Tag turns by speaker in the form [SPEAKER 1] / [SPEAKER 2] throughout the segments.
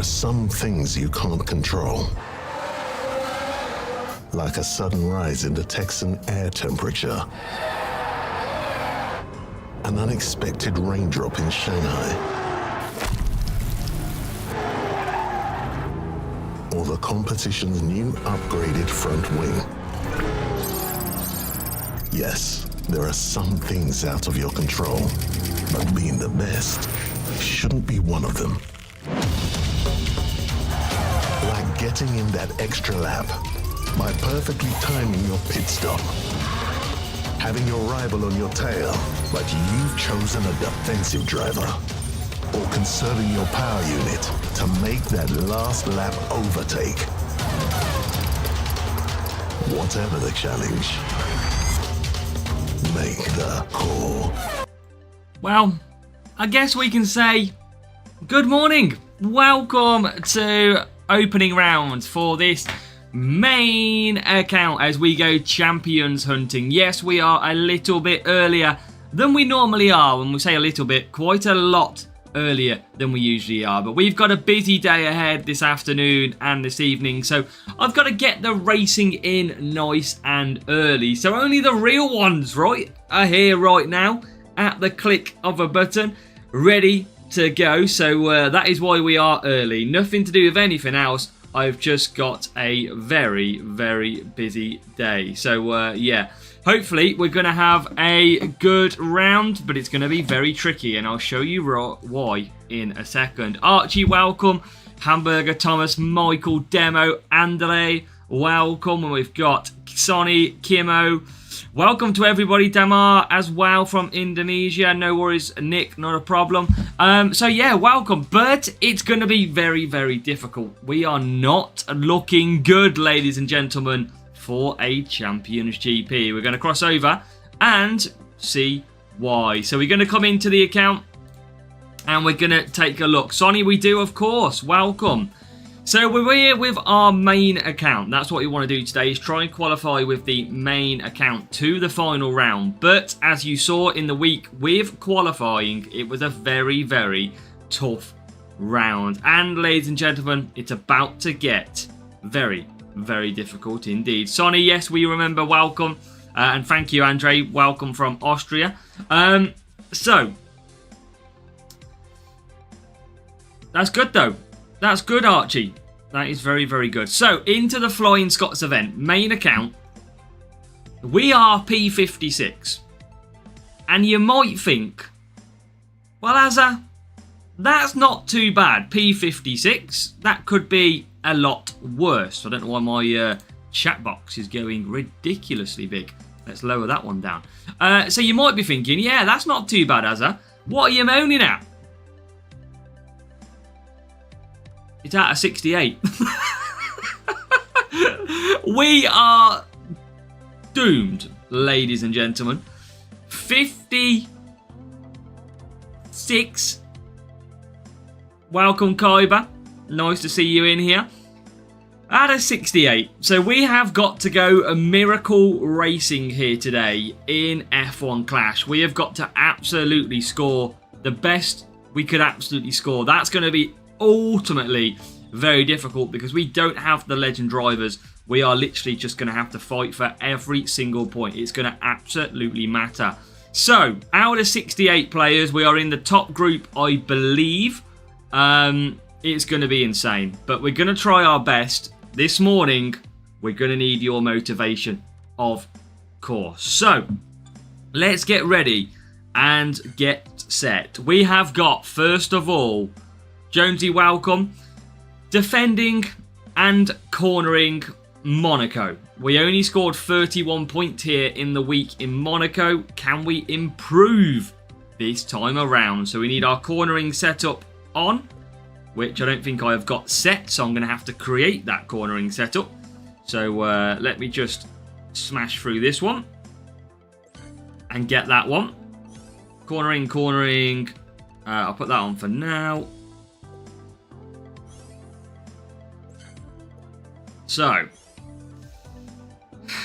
[SPEAKER 1] some things you can't control. Like a sudden rise in the Texan air temperature. An unexpected raindrop in Shanghai. Or the competition's new upgraded front wing. Yes, there are some things out of your control, but being the best shouldn't be one of them. Like getting in that extra lap by perfectly timing your pit stop. Having your rival on your tail, but you've chosen a defensive driver. Or conserving your power unit to make that last lap overtake. Whatever the challenge, make the call.
[SPEAKER 2] Well, I guess we can say good morning. Welcome to opening rounds for this main account as we go champions hunting. Yes, we are a little bit earlier than we normally are. When we say a little bit, quite a lot earlier than we usually are, but we've got a busy day ahead this afternoon and this evening, so I've got to get the racing in nice and early, so only the real ones, right, are here right now at the click of a button, ready to go. So that is why we are early. Nothing to do with anything else. I've just got a very, very busy day. So yeah, hopefully we're going to have a good round, but it's going to be very tricky, and I'll show you why in a second. Archie, welcome. Hamburger Thomas, Michael, Demo, Andale, welcome. And we've got Sonny, Kimo. Welcome to everybody. Damar as well from Indonesia. No worries, Nick, not a problem. So yeah, welcome. But it's going to be very, very difficult. We are not looking good, ladies and gentlemen, for a Champions GP. We're going to cross over and see why. So we're going to come into the account and we're going to take a look. Sonny, we do, of course. Welcome. So we're here with our main account. That's what we want to do today, is try and qualify with the main account to the final round. But as you saw in the week with qualifying, it was a very, very tough round. And ladies and gentlemen, it's about to get very, very difficult indeed. Sonny, yes, we remember, welcome. And thank you, Andre. Welcome from Austria. So, that's good though. That's good, Archie. That is very, very good. So, into the Flying Scots event, main account. We are P56. And you might think, well, Azza, that's not too bad. P56, that could be a lot worse. I don't know why my chat box is going ridiculously big. Let's lower that one down. So you might be thinking, yeah, that's not too bad, Azza. What are you moaning at? It's out of 68. We are doomed, ladies and gentlemen. 56. Welcome, Kaiba. Nice to see you in here. Out of 68. So we have got to go a miracle racing here today in F1 Clash. We have got to absolutely score the best we could absolutely score. That's going to be ultimately very difficult because we don't have the legend drivers. We are literally just going to have to fight for every single point. It's going to absolutely matter. So, out of 68 players, we are in the top group, I believe. It's going to be insane, but we're going to try our best. This morning, we're going to need your motivation, of course. So, let's get ready and get set. We have got, first of all, Jonesy, welcome. Defending and cornering Monaco. We only scored 31 points here in the week in Monaco. Can we improve this time around? So we need our cornering setup on, which I don't think I have got set. So I'm going to have to create that cornering setup. So let me just smash through this one and get that one. Cornering. I'll put that on for now. So,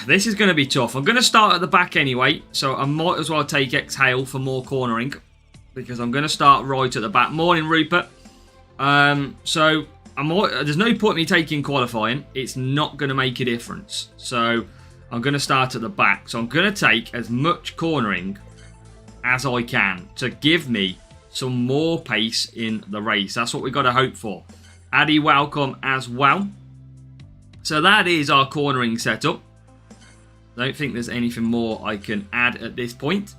[SPEAKER 2] this is going to be tough. I'm going to start at the back anyway, so I might as well take exhale for more cornering, because I'm going to start right at the back. Morning, Rupert. So, there's no point me taking qualifying. It's not going to make a difference. So I'm going to start at the back. So I'm going to take as much cornering as I can to give me some more pace in the race. That's what we've got to hope for. Addy, welcome as well. So that is our cornering setup. Don't think there's anything more I can add at this point.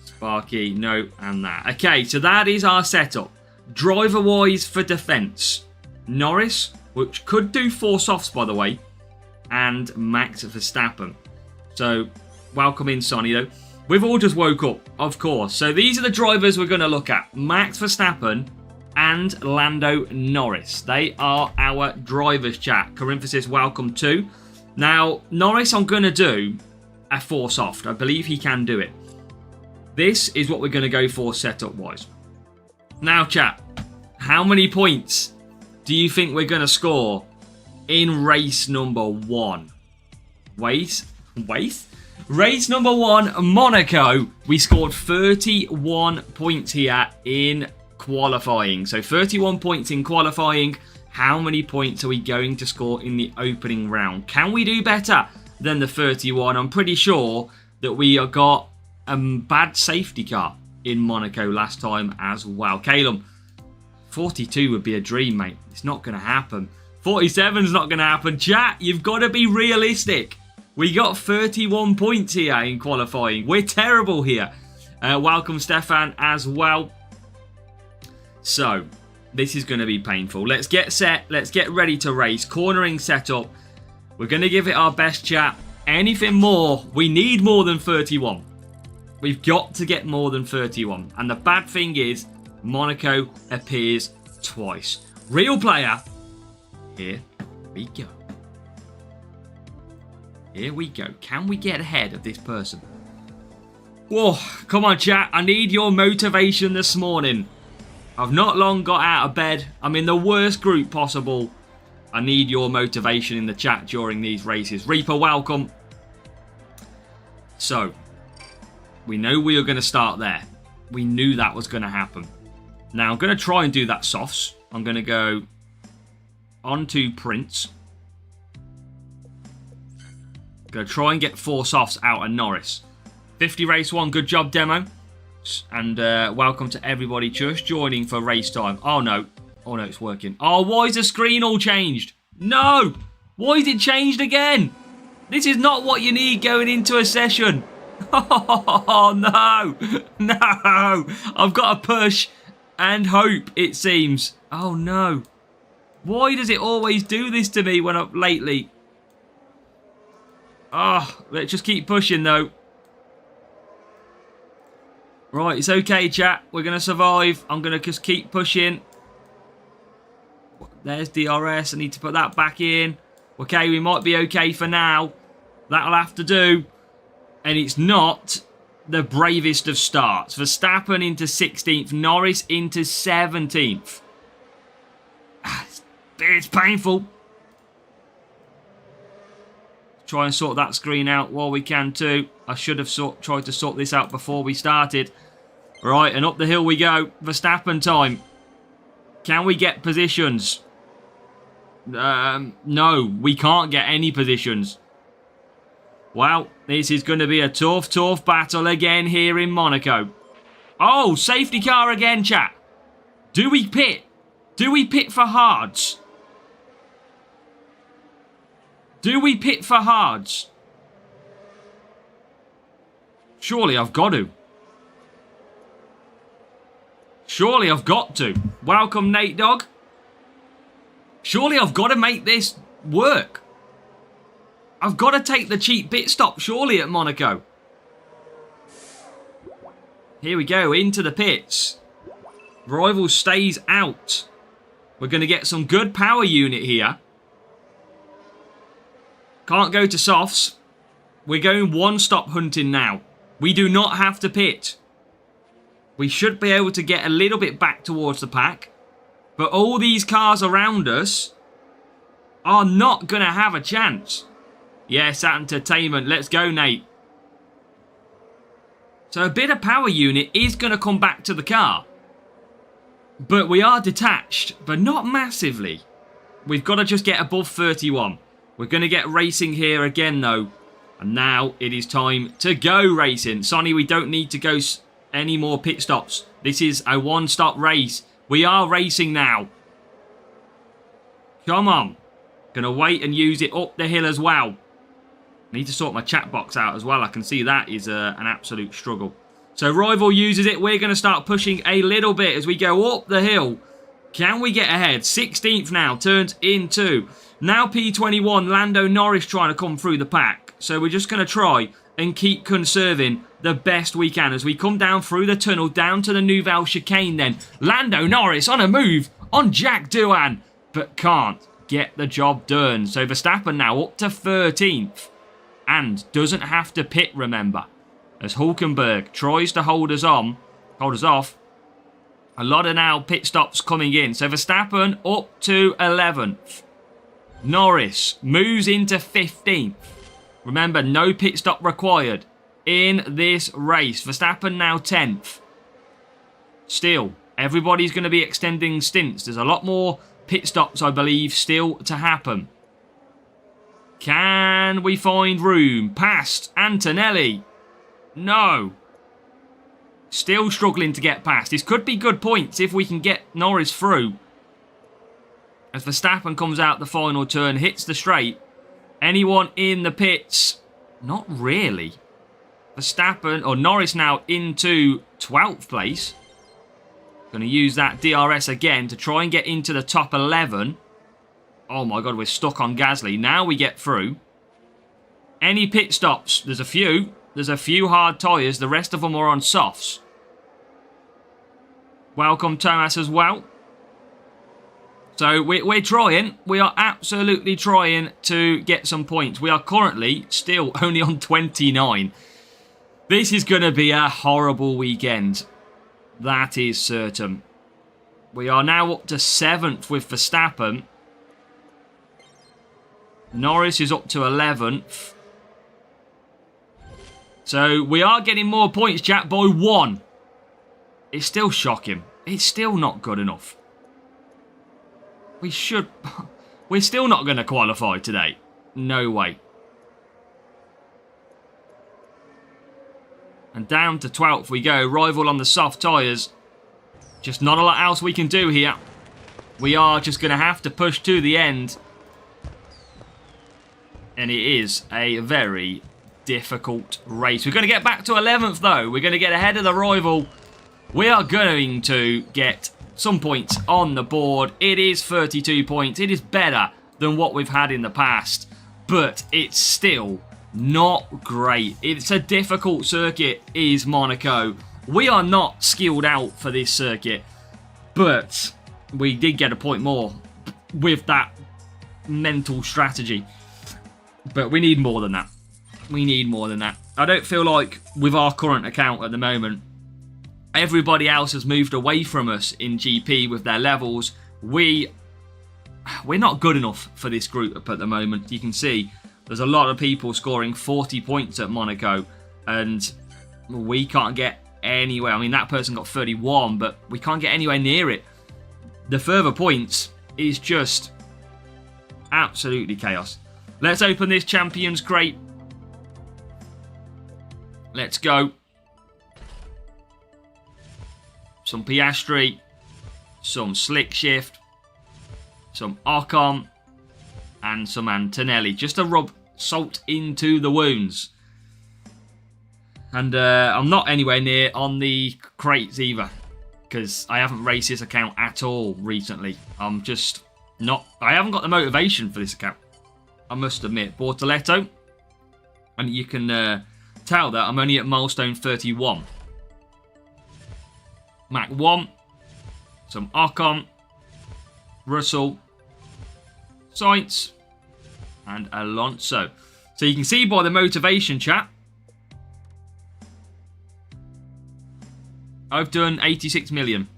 [SPEAKER 2] Sparky, no, and that. Okay, so that is our setup. Driver-wise for defence, Norris, which could do 4 softs, by the way, and Max Verstappen. So, welcome in, Sonny, though. We've all just woke up, of course. So, these are the drivers we're going to look at. Max Verstappen and Lando Norris. They are our drivers, chat. Corinthus, welcome too. Now, Norris, I'm going to do a 4 soft. I believe he can do it. This is what we're going to go for setup-wise. Now, chat, how many points do you think we're going to score in race number 1? Race number 1, Monaco. We scored 31 points here in qualifying. So 31 points in qualifying. How many points are we going to score in the opening round? Can we do better than the 31? I'm pretty sure that we got a bad safety car in Monaco last time as well. Caleb, 42 would be a dream, mate. It's not going to happen. 47's not going to happen. Chat, you've got to be realistic. We got 31 points here in qualifying. We're terrible here. Welcome, Stefan, as well. So, this is going to be painful. Let's get set. Let's get ready to race. Cornering setup. We're going to give it our best, chat. Anything more, we need more than 31. We've got to get more than 31. And the bad thing is, Monaco appears twice. Real player. Here we go. Here we go. Can we get ahead of this person? Whoa, come on, chat. I need your motivation this morning. I've not long got out of bed. I'm in the worst group possible. I need your motivation in the chat during these races. Reaper, welcome. So, we know we were going to start there. We knew that was going to happen. Now, I'm going to try and do that softs. I'm going to go onto Prince. Going to try and get 4 softs out of Norris. 50 race 1. Good job, demo. And welcome to everybody just joining for race time. Oh, no. Oh, no, it's working. Oh, why is the screen all changed? No! Why is it changed again? This is not what you need going into a session. Oh, no. No. I've got to push and hope, it seems. Oh, no. Why does it always do this to me when I'm lately? Oh, let's just keep pushing, though. Right, it's okay, chat. We're going to survive. I'm going to just keep pushing. There's DRS. I need to put that back in. Okay, we might be okay for now. That'll have to do. And it's not the bravest of starts. Verstappen into 16th. Norris into 17th. It's painful. Try and sort that screen out while we can too. I should have tried to sort this out before we started. Right, and up the hill we go. Verstappen time. Can we get positions? No, we can't get any positions. Well, this is going to be a tough, tough battle again here in Monaco. Oh, safety car again, chat. Do we pit? Do we pit for hards? Do we pit for hards? Surely I've got to. Surely I've got to. Welcome, Nate Dog. Surely I've got to make this work. I've got to take the cheap pit stop, surely, at Monaco. Here we go, into the pits. Rival stays out. We're going to get some good power unit here. Can't go to softs. We're going one-stop hunting now. We do not have to pit. We should be able to get a little bit back towards the pack. But all these cars around us are not going to have a chance. Yes, entertainment. Let's go, Nate. So a bit of power unit is going to come back to the car. But we are detached, but not massively. We've got to just get above 31. We're going to get racing here again, though. And now it is time to go racing. Sonny, we don't need to go any more pit stops. This is a one-stop race. We are racing now. Come on. Gonna wait and use it up the hill as well. Need to sort my chat box out as well. I can see that is an absolute struggle. So Rival uses it. We're going to start pushing a little bit as we go up the hill. Can we get ahead? 16th now. Turns into... Now P21, Lando Norris trying to come through the pack. So we're just going to try and keep conserving the best we can as we come down through the tunnel down to the Nouvelle chicane then. Lando Norris on a move on Jack Doohan, but can't get the job done. So Verstappen now up to 13th and doesn't have to pit, remember, as Hulkenberg tries to hold us off. A lot of now pit stops coming in. So Verstappen up to 11th. Norris moves into 15th. Remember, no pit stop required in this race. Verstappen now 10th. Still, everybody's going to be extending stints. There's a lot more pit stops, I believe, still to happen. Can we find room past Antonelli? No. Still struggling to get past. This could be good points if we can get Norris through. As Verstappen comes out the final turn, hits the straight. Anyone in the pits? Not really. Verstappen, or Norris now into 12th place. Going to use that DRS again to try and get into the top 11. Oh my God, we're stuck on Gasly. Now we get through. Any pit stops? There's a few. There's a few hard tyres. The rest of them are on softs. Welcome, Thomas, as well. So we're trying. We are absolutely trying to get some points. We are currently still only on 29. This is going to be a horrible weekend. That is certain. We are now up to 7th with Verstappen. Norris is up to 11th. So we are getting more points, Jack, by 1. It's still shocking. It's still not good enough. We're still not going to qualify today. No way. And down to 12th we go. Rival on the soft tyres. Just not a lot else we can do here. We are just going to have to push to the end. And it is a very difficult race. We're going to get back to 11th though. We're going to get ahead of the rival. We are going to get some points on the board. It is 32 points. It is better than what we've had in the past. But it's still not great. It's a difficult circuit, is Monaco. We are not skilled out for this circuit. But we did get a point more with that mental strategy. But we need more than that. We need more than that. I don't feel like with our current account at the moment, everybody else has moved away from us in GP with their levels. We're not good enough for this group at the moment. You can see there's a lot of people scoring 40 points at Monaco, and we can't get anywhere. I mean, that person got 31, but we can't get anywhere near it. The further points is just absolutely chaos. Let's open this Champions Crate. Let's go. Some Piastri, some Slick Shift, some Ocon, and some Antonelli, just to rub salt into the wounds. And I'm not anywhere near on the crates either, because I haven't raced this account at all recently. I'm just not... I haven't got the motivation for this account, I must admit. Bortoletto, and you can tell that I'm only at milestone 31. Mach 1, some Ocon, Russell, Sainz, and Alonso. So you can see by the motivation, chat, I've done 86 million.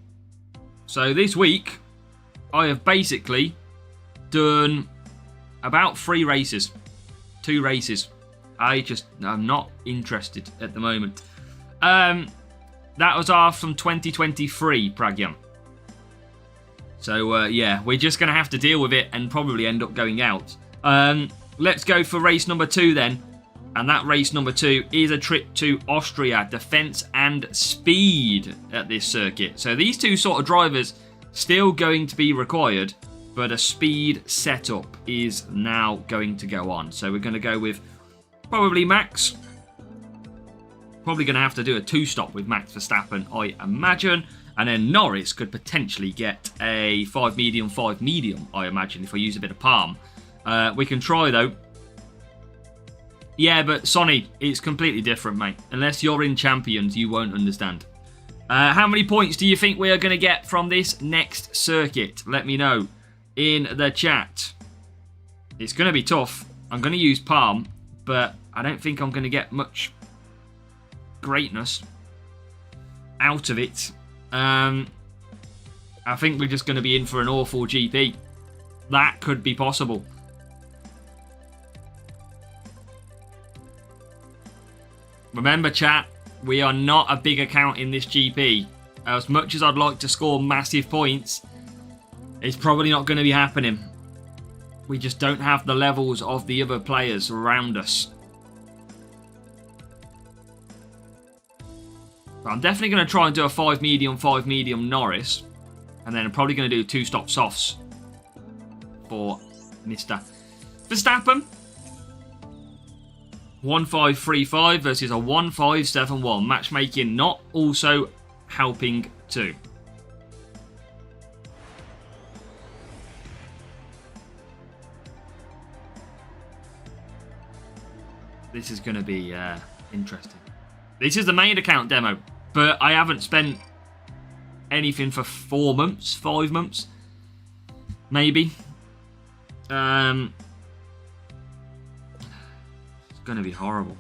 [SPEAKER 2] So this week, I have basically done about 3 races. 2 races. I'm not interested at the moment. That was off from 2023, Pragyan. So, yeah, we're just going to have to deal with it and probably end up going out. Let's go for race number 2 then. And that race number 2 is a trip to Austria, defense and speed at this circuit. So these two sort of drivers still going to be required, but a speed setup is now going to go on. So we're going to go with probably Max. Probably going to have to do a 2-stop with Max Verstappen, I imagine. And then Norris could potentially get a 5 medium, I imagine, if I use a bit of palm. We can try, though. Yeah, but Sonny, it's completely different, mate. Unless you're in Champions, you won't understand. How many points do you think we are going to get from this next circuit? Let me know in the chat. It's going to be tough. I'm going to use palm, but I don't think I'm going to get much greatness out of it. I think we're just going to be in for an awful GP. That could be possible. Remember, chat, we are not a big account in this GP. As much as I'd like to score massive points, it's probably not going to be happening. We just don't have the levels of the other players around us. But I'm definitely going to try and do a 5 medium Norris. And then I'm probably going to do 2-stop softs for Mr. Verstappen. 1535 versus a 1571. Matchmaking not also helping too. This is going to be interesting. This is the main account demo, but I haven't spent anything for 4 months, 5 months, maybe. It's going to be horrible.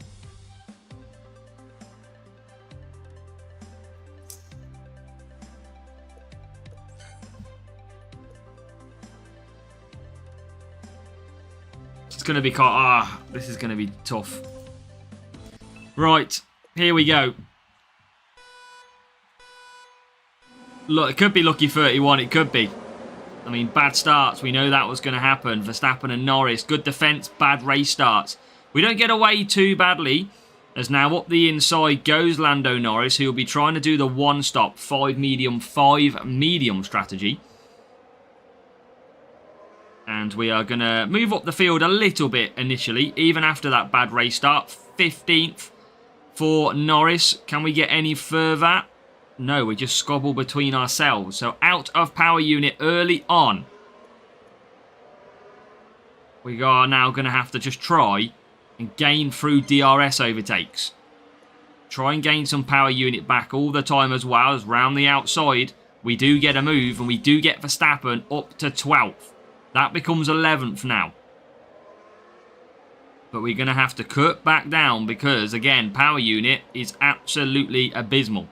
[SPEAKER 2] It's going to be this is going to be tough. Right, here we go. Look, it could be lucky 31, it could be. I mean, bad starts, we know that was going to happen. Verstappen and Norris, good defence, bad race starts. We don't get away too badly, as now up the inside goes Lando Norris, who will be trying to do the 1-stop, 5 medium strategy. And we are going to move up the field a little bit initially, even after that bad race start. 15th for Norris. Can we get any further? No, we just squabble between ourselves. So out of power unit early on. We are now going to have to just try and gain through DRS overtakes. Try and gain some power unit back all the time as well, as round the outside we do get a move and we do get Verstappen up to 12th. That becomes 11th now. But we're going to have to cut back down because, again, power unit is absolutely abysmal.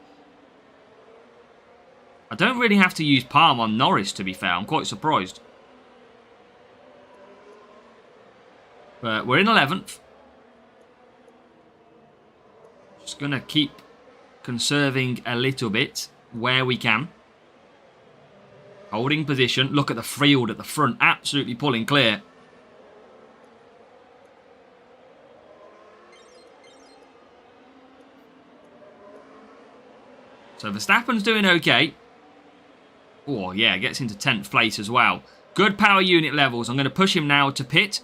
[SPEAKER 2] I don't really have to use palm on Norris, to be fair. I'm quite surprised. But we're in 11th. Just going to keep conserving a little bit where we can. Holding position. Look at the field at the front. Absolutely pulling clear. So Verstappen's doing okay. Oh, yeah, gets into 10th place as well. Good power unit levels. I'm going to push him now to pit.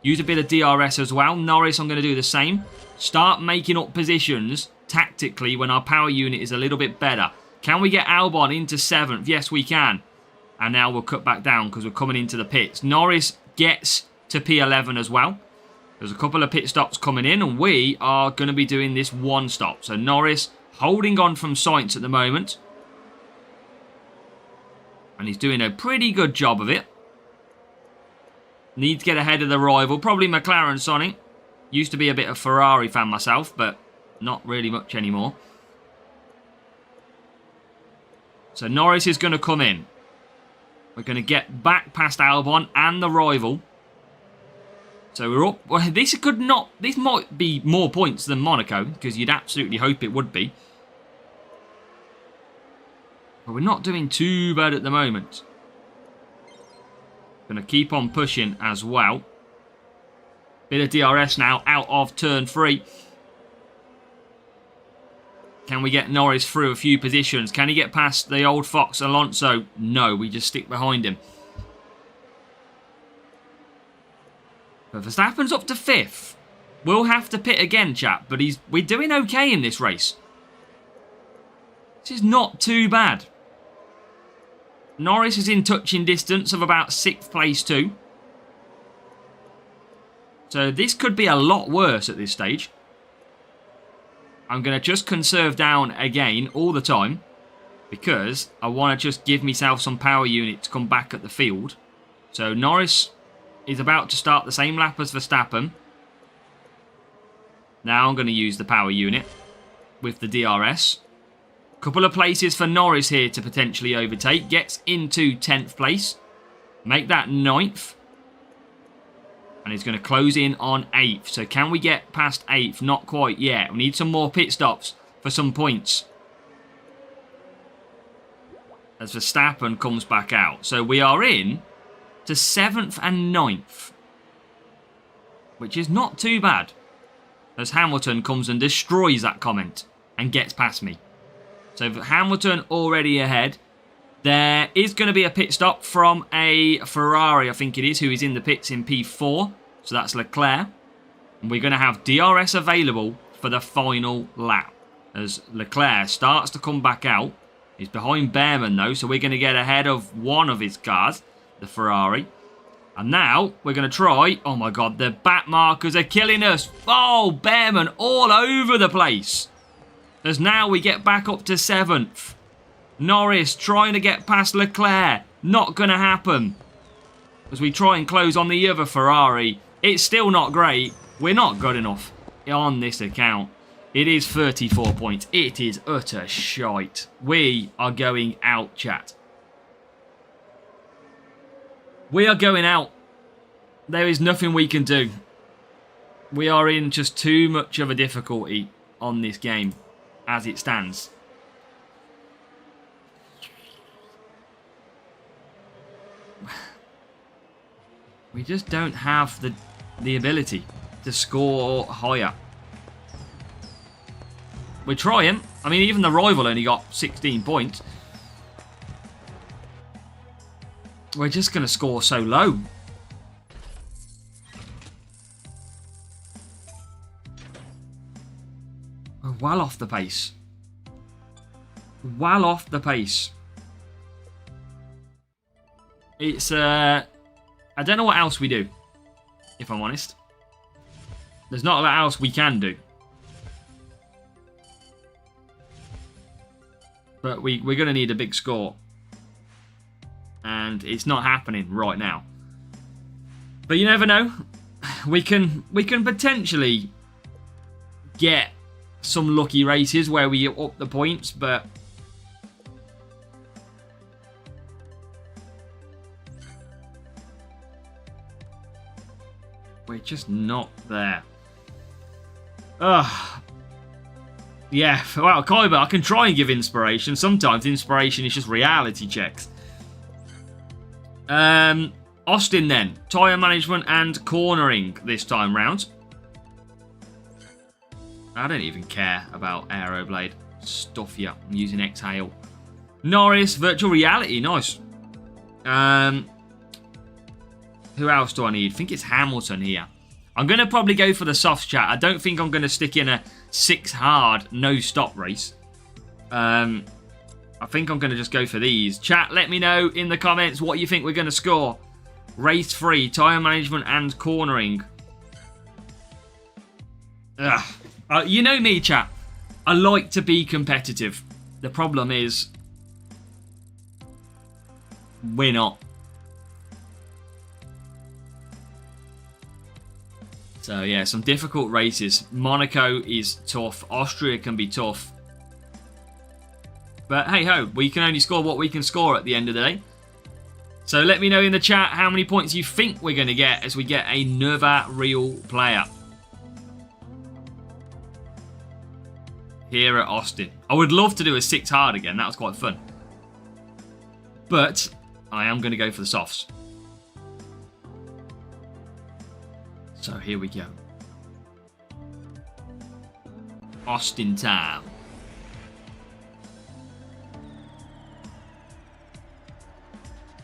[SPEAKER 2] Use a bit of DRS as well. Norris, I'm going to do the same. Start making up positions tactically when our power unit is a little bit better. Can we get Albon into 7th? Yes, we can. And now we'll cut back down because we're coming into the pits. Norris gets to P11 as well. There's a couple of pit stops coming in, and we are going to be doing this 1-stop. So Norris holding on from Sainz at the moment. And he's doing a pretty good job of it. Need to get ahead of the rival. Probably McLaren, Sonny. Used to be a bit of Ferrari fan myself, but not really much anymore. So Norris is going to come in. We're going to get back past Albon and the rival. So we're up. Well, this might be more points than Monaco, because you'd absolutely hope it would be. But we're not doing too bad at the moment. Going to keep on pushing as well. Bit of DRS now out of turn 3. Can we get Norris through a few positions? Can he get past the old Fox Alonso? No, we just stick behind him. But Verstappen's up to 5th. We'll have to pit again, chap, but we're doing okay in this race. This is not too bad. Norris is in touching distance of about 6th place too. So this could be a lot worse at this stage. I'm going to just conserve down again all the time because I want to just give myself some power unit to come back at the field. So Norris is about to start the same lap as Verstappen. Now I'm going to use the power unit with the DRS. Couple of places for Norris here to potentially overtake. Gets into 10th place. Make that 9th. And he's going to close in on 8th. So can we get past 8th? Not quite yet. We need some more pit stops for some points. As Verstappen comes back out. So we are in to 7th and 9th. Which is not too bad. As Hamilton comes and destroys that comment. And gets past me. So Hamilton already ahead. There is going to be a pit stop from a Ferrari, I think it is, who is in the pits in P4. So that's Leclerc. And we're going to have DRS available for the final lap. As Leclerc starts to come back out. He's behind Behrman though, so we're going to get ahead of one of his cars, the Ferrari. And now we're going to try... Oh my god, the back markers are killing us. Oh, Behrman all over the place. As now we get back up to 7th. Norris trying to get past Leclerc. Not going to happen. As we try and close on the other Ferrari. It's still not great. We're not good enough on this account. It is 34 points. It is utter shite. We are going out, chat. We are going out. There is nothing we can do. We are in just too much of a difficulty on this game as it stands. We just don't have the ability to score higher. We're trying. I mean, even the rival only got 16 points. We're just going to score so low. We're well off the pace. Well off the pace. It's, I don't know what else we do, if I'm honest. There's not a lot else we can do. But we're going to need a big score. And it's not happening right now. But you never know. We can potentially get some lucky races where we up the points, but we're just not there. Ugh. Yeah, well, Kyber, I can try and give inspiration. Sometimes inspiration is just reality checks. Austin then. Tyre management and cornering this time round. I don't even care about Aeroblade. Stuff here. I'm using Exhale. Norris, virtual reality. Nice. Who else do I need? I think it's Hamilton here. I'm going to probably go for the soft chat. I don't think I'm going to stick in a 6 hard, no stop race. I think I'm going to just go for these. Chat, let me know in the comments what you think we're going to score. Race 3, tyre management and cornering. Ugh. You know me, chat. I like to be competitive. The problem is, we're not. So yeah, some difficult races. Monaco is tough. Austria can be tough. But hey ho, we can only score what we can score at the end of the day. So let me know in the chat how many points you think we're going to get as we get another real player here at Austin. I would love to do a 6 hard again. That was quite fun. But I am going to go for the softs. So here we go. Austin Town.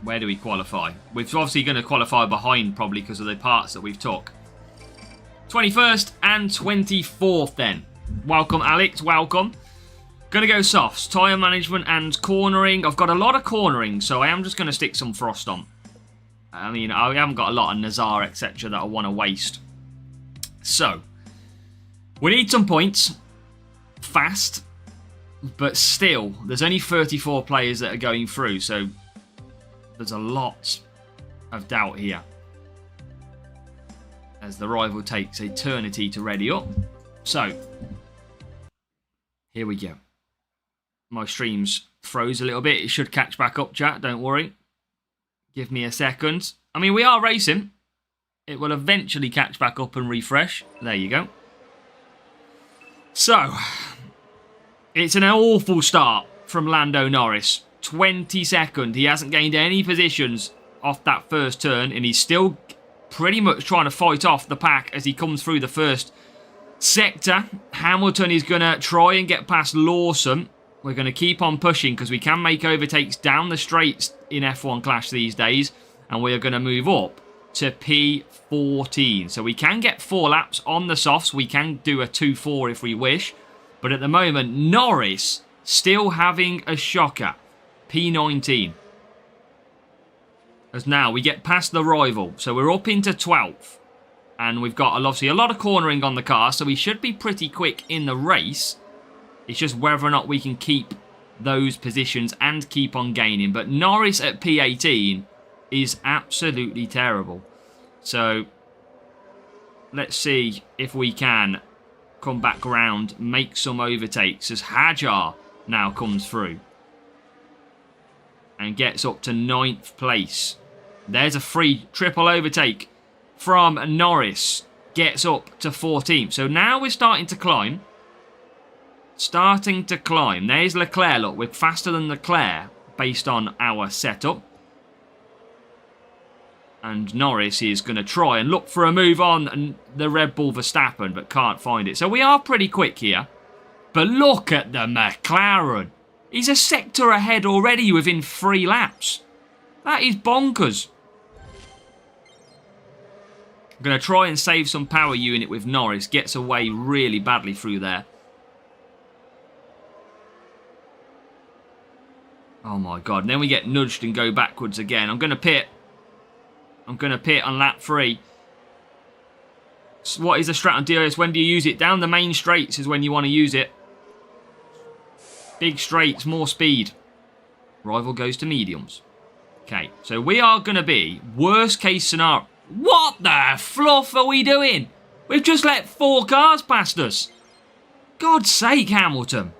[SPEAKER 2] Where do we qualify? We're obviously going to qualify behind probably because of the parts that we've took. 21st and 24th then. Welcome, Alex. Welcome. Going to go softs. Tyre management and cornering. I've got a lot of cornering, so I am just going to stick some frost on. I mean, I haven't got a lot of Nazar, etc. that I want to waste. So, we need some points. Fast. But still, there's only 34 players that are going through, so there's a lot of doubt here. As the rival takes eternity to ready up. So, here we go. My stream's froze a little bit. It should catch back up, chat. Don't worry. Give me a second. I mean, we are racing. It will eventually catch back up and refresh. There you go. So, it's an awful start from Lando Norris. 22nd. He hasn't gained any positions off that first turn, and he's still pretty much trying to fight off the pack as he comes through the first sector. Hamilton is going to try and get past Lawson. We're going to keep on pushing because we can make overtakes down the straights in F1 Clash these days, and we are going to move up to P14. So we can get 4 laps on the softs. We can do a 2-4 if we wish, but at the moment, Norris still having a shocker. P19. As now we get past the rival. So we're up into 12th. And we've got obviously a lot of cornering on the car. So we should be pretty quick in the race. It's just whether or not we can keep those positions and keep on gaining. But Norris at P18 is absolutely terrible. So let's see if we can come back around, make some overtakes as Hajar now comes through. And gets up to 9th place. There's a free triple overtake from Norris. Gets up to 14th. So now we're starting to climb. Starting to climb. There's Leclerc. Look, we're faster than Leclerc based on our setup. And Norris is going to try and look for a move on the Red Bull Verstappen, but can't find it. So we are pretty quick here. But look at the McLaren. He's a sector ahead already within 3 laps. That is bonkers. I'm going to try and save some power unit with Norris. Gets away really badly through there. Oh my god. And then we get nudged and go backwards again. I'm going to pit. I'm going to pit on lap 3. So what is the strat on DRS? When do you use it? Down the main straights is when you want to use it. Big straights, more speed. Rival goes to mediums. Okay, so we are going to be worst case scenario. What the fluff are we doing? We've just let 4 cars past us. God's sake, Hamilton.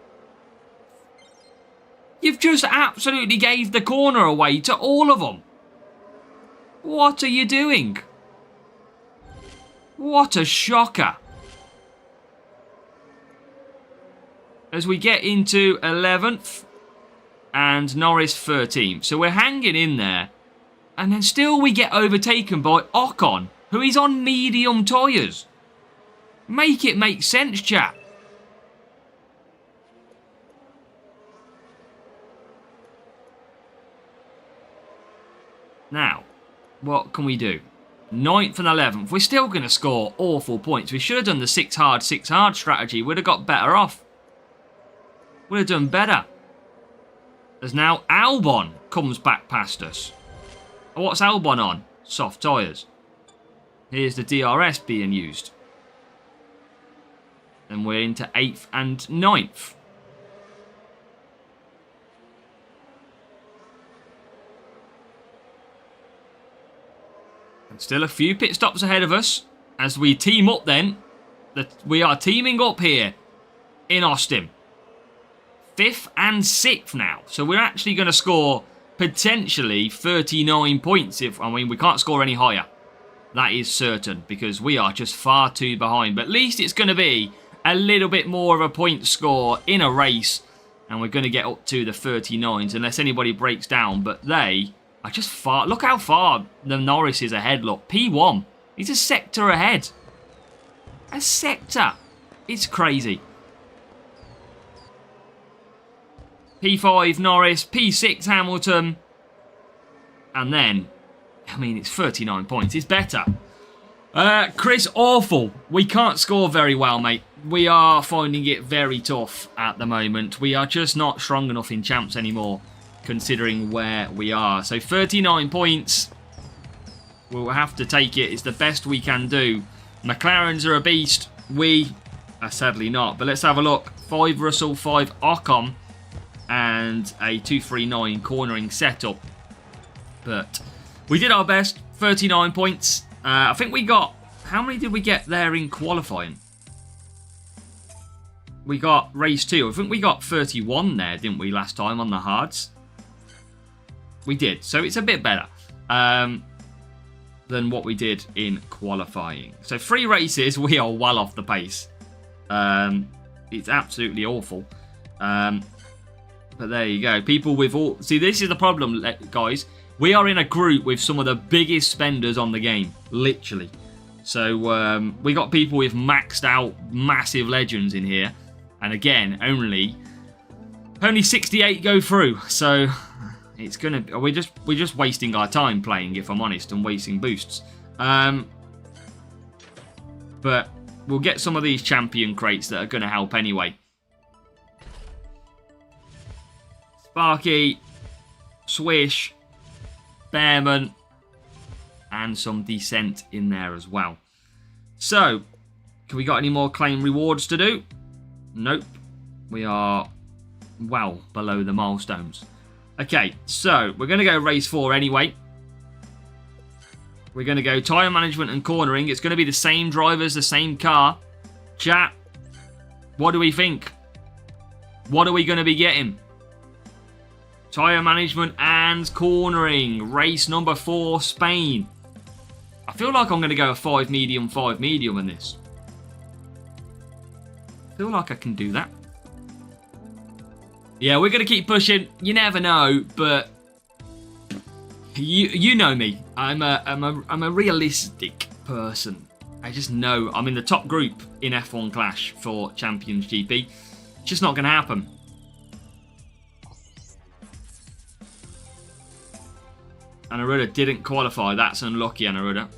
[SPEAKER 2] You've just absolutely gave the corner away to all of them. What are you doing? What a shocker. As we get into 11th and Norris 13th. So we're hanging in there. And then still we get overtaken by Ocon, who is on medium tyres. Make it make sense, chat. Now, what can we do? 9th and 11th. We're still going to score awful points. We should have done the 6 hard strategy. Would have got better off. Would have done better. As now Albon comes back past us. What's Albon on? Soft tyres. Here's the DRS being used. And we're into 8th and 9th. And still a few pit stops ahead of us. As we team up then. We are teaming up here in Austin. 5th and 6th now. So we're actually going to score potentially 39 points. We can't score any higher. That is certain because we are just far too behind. But at least it's going to be a little bit more of a point score in a race. And we're going to get up to the 39s unless anybody breaks down. But they are just far. Look how far the Norris is ahead. Look, P1. He's a sector ahead. A sector. It's crazy. P5 Norris, P6 Hamilton. And then, I mean, it's 39 points. It's better. Chris, awful. We can't score very well, mate. We are finding it very tough at the moment. We are just not strong enough in champs anymore, considering where we are. So 39 points. We'll have to take it. It's the best we can do. McLarens are a beast. We are sadly not. But let's have a look. 5 Russell, 5 Ocon, and a 239 cornering setup. But we did our best. 39 points. I think we got... How many did we get there in qualifying? We got race 2. I think we got 31 there, didn't we, last time on the hards? We did. So it's a bit better than what we did in qualifying. So 3 races, we are well off the pace. It's absolutely awful. But there you go. People with all... See, this is the problem, guys. We are in a group with some of the biggest spenders on the game. Literally. So we got people with maxed out massive legends in here. And again, only 68 go through. So it's gonna... We're just wasting our time playing, if I'm honest, and wasting boosts. But we'll get some of these champion crates that are going to help anyway. Sparky, Swish, Bearman, and some Descent in there as well. So, can we got any more claim rewards to do? Nope. We are well below the milestones. Okay, so we're going to go race 4 anyway. We're going to go tyre management and cornering. It's going to be the same drivers, the same car. Chat, what do we think? What are we going to be getting? Tyre management and cornering. Race number 4, Spain. I feel like I'm going to go a 5 medium in this. I feel like I can do that. Yeah, we're going to keep pushing. You never know, but you know me. I'm a realistic person. I just know I'm in the top group in F1 Clash for Champions GP. It's just not going to happen. Anaruda didn't qualify. That's unlucky, Anaruda.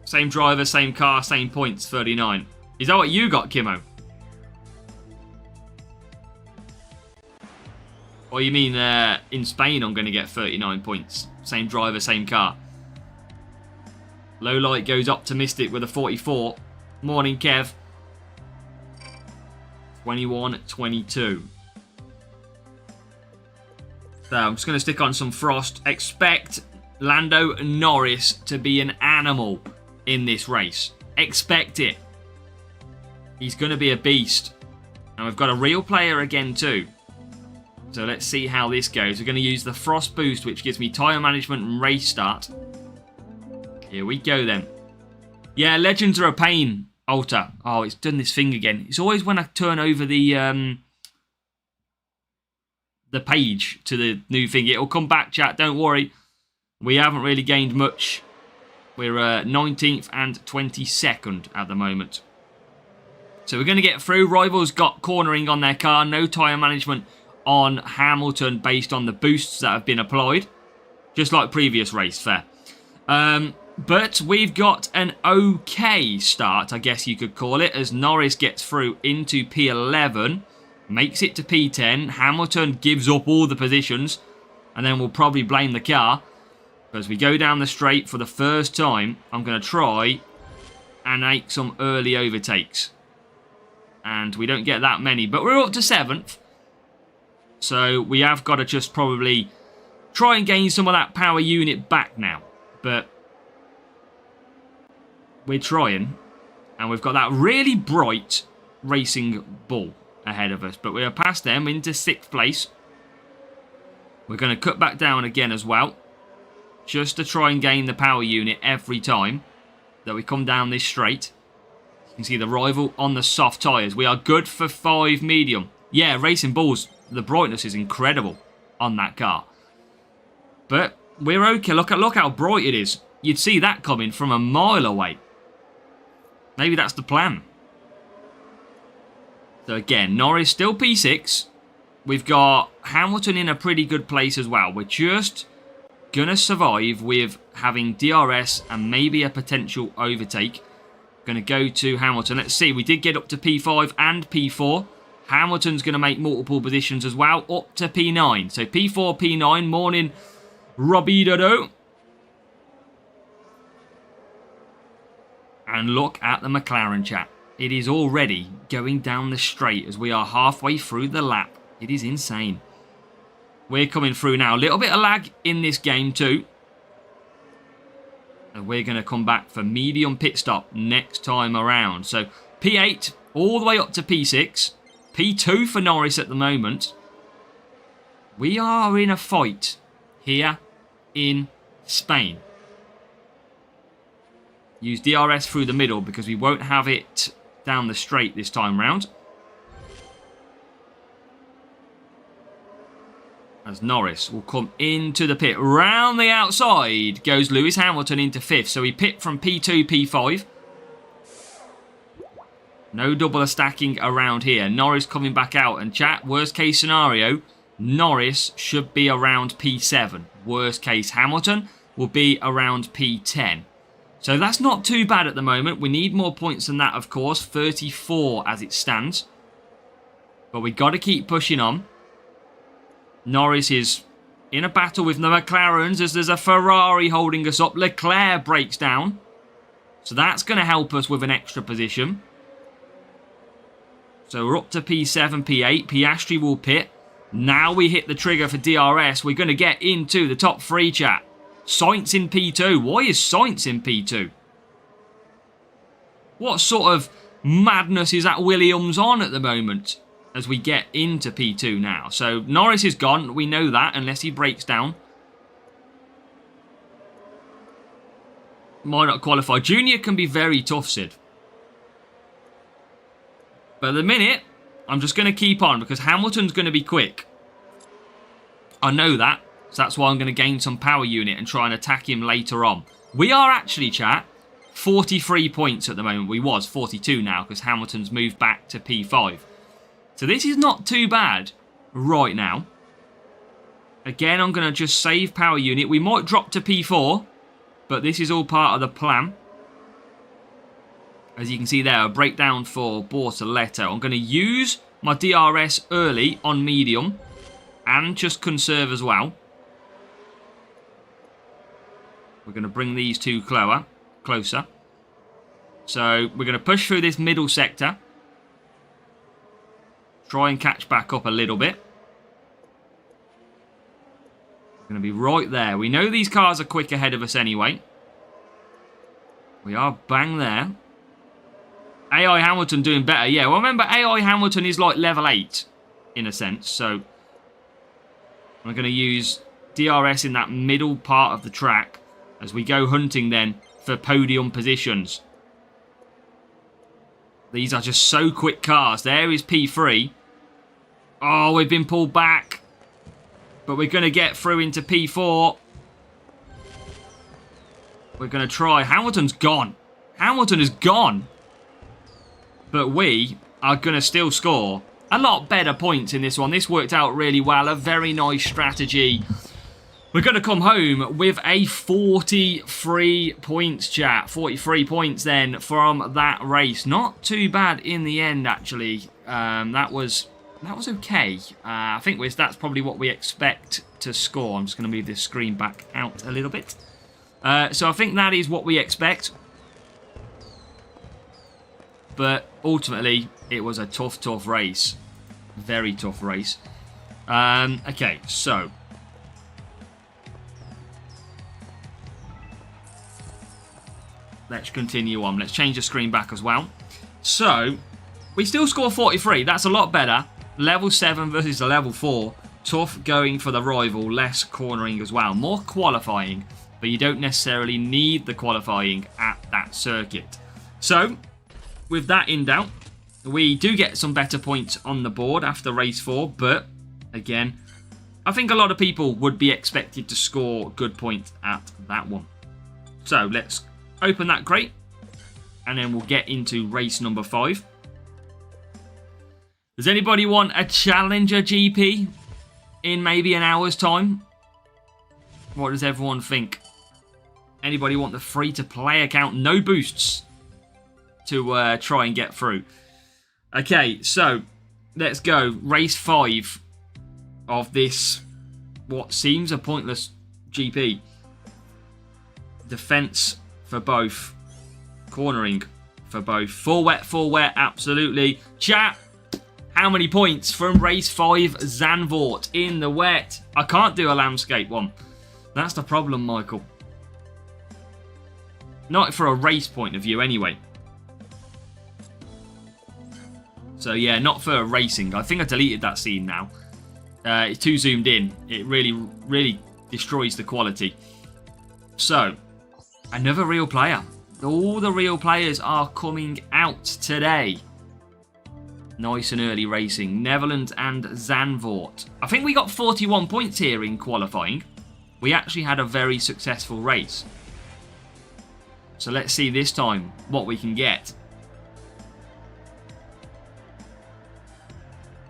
[SPEAKER 2] Same driver, same car, same points, 39. Is that what you got, Kimmo? Or you mean in Spain I'm going to get 39 points? Same driver, same car. Low light goes optimistic with a 44. Morning, Kev. 21-22. So I'm just going to stick on some frost. Expect Lando Norris to be an animal in this race. Expect it. He's going to be a beast. And we've got a real player again too. So let's see how this goes. We're going to use the frost boost, which gives me tyre management and race start. Here we go then. Yeah, legends are a pain, Alta. Oh, it's done this thing again. It's always when I turn over the page to the new thing. It'll come back, chat. Don't worry. We haven't really gained much. We're 19th and 22nd at the moment. So we're going to get through. Rivals got cornering on their car. No tyre management on Hamilton based on the boosts that have been applied. Just like previous race, fair. But we've got an okay start, I guess you could call it, as Norris gets through into P11. Makes it to P10. Hamilton gives up all the positions. And then we'll probably blame the car. But as we go down the straight for the first time, I'm going to try and make some early overtakes. And we don't get that many. But we're up to 7th. So we have got to just probably try and gain some of that power unit back now. But we're trying. And we've got that really bright racing bull ahead of us. But we are past them into 6th place. We're going to cut back down again as well. Just to try and gain the power unit every time that we come down this straight. You can see the rival on the soft tyres. We are good for 5 medium. Yeah, Racing Bulls, the brightness is incredible on that car. But we're okay. Look how bright it is. you'd see that coming from a mile away. Maybe that's the plan. So again, Norris still P6. We've got Hamilton in a pretty good place as well. We're just going to survive with having DRS and maybe a potential overtake. Going to go to Hamilton. Let's see. We did get up to P5 and P4. Hamilton's going to make multiple positions as well. Up to P9. So P4, P9. Morning, Robbie Dodo. And look at the McLaren chat. It is already going down the straight as we are halfway through the lap. It is insane. We're coming through now. A little bit of lag in this game too. And we're going to come back for medium pit stop next time around. So P8 all the way up to P6. P2 for Norris at the moment. We are in a fight here in Spain. Use DRS through the middle because we won't have it down the straight this time round. As Norris will come into the pit. Round the outside goes Lewis Hamilton into 5th. So he pit from P2, P5. No double stacking around here. Norris coming back out. And chat, worst case scenario, Norris should be around P7. Worst case, Hamilton will be around P10. So that's not too bad at the moment. We need more points than that, of course. 34 as it stands. But we got to keep pushing on. Norris is in a battle with the McLarens as there's a Ferrari holding us up. Leclerc breaks down. So that's going to help us with an extra position. So we're up to P7, P8. Piastri will pit. Now we hit the trigger for DRS. We're going to get into the top 3, chat. Sainz in P2. Why is Sainz in P2? What sort of madness is that Williams on at the moment as we get into P2 now? So Norris is gone. We know that unless he breaks down. Might not qualify. Junior can be very tough, Sid. But at the minute, I'm just going to keep on because Hamilton's going to be quick. I know that. So that's why I'm going to gain some power unit and try and attack him later on. We are actually, chat, 43 points at the moment. We was 42 now because Hamilton's moved back to P5. So this is not too bad right now. Again, I'm going to just save power unit. We might drop to P4, but this is all part of the plan. As you can see there, a breakdown for Bortoletto. I'm going to use my DRS early on medium and just conserve as well. We're going to bring these two closer. So we're going to push through this middle sector. Try and catch back up a little bit. We're going to be right there. We know these cars are quick ahead of us anyway. We are bang there. AI Hamilton doing better. Yeah, well, remember, AI Hamilton is like level 8 in a sense. So I'm going to use DRS in that middle part of the track as we go hunting then for podium positions. These are just so quick cars. There is P3. Oh, we've been pulled back. But we're going to get through into P4. We're going to try. Hamilton's gone. Hamilton is gone. But we are going to still score a lot better points in this one. This worked out really well. A very nice strategy. We're going to come home with a 43 points, chat. 43 points then from that race. Not too bad in the end, actually. That was okay. I think that's probably what we expect to score. I'm just going to move this screen back out a little bit. So I think that is what we expect. But ultimately, it was a tough race. Very tough race. Okay, so let's continue on. Let's change the screen back as well. So, we still score 43. That's a lot better. Level 7 versus a level 4. Tough going for the rival. Less cornering as well. More qualifying. But you don't necessarily need the qualifying at that circuit. So, with that in doubt, we do get some better points on the board after race 4. But, again, I think a lot of people would be expected to score good points at that one. So let's open that crate. And then we'll get into race number 5. Does anybody want a Challenger GP in maybe an hour's time? What does everyone think? Anybody want the free-to-play account? No boosts to try and get through. Okay, so let's go. Race 5 of this, what seems a pointless GP. Defense for both. Cornering for both. Full wet, absolutely. Chat, how many points from race 5 Zandvoort in the wet? I can't do a landscape one. That's the problem, Michael. Not for a race point of view, anyway. So, yeah, not for racing. I think I deleted that scene now. It's too zoomed in. It really destroys the quality. So, another real player. All the real players are coming out today. Nice and early racing. Netherlands and Zandvoort. I think we got 41 points here in qualifying. We actually had a very successful race. So let's see this time what we can get.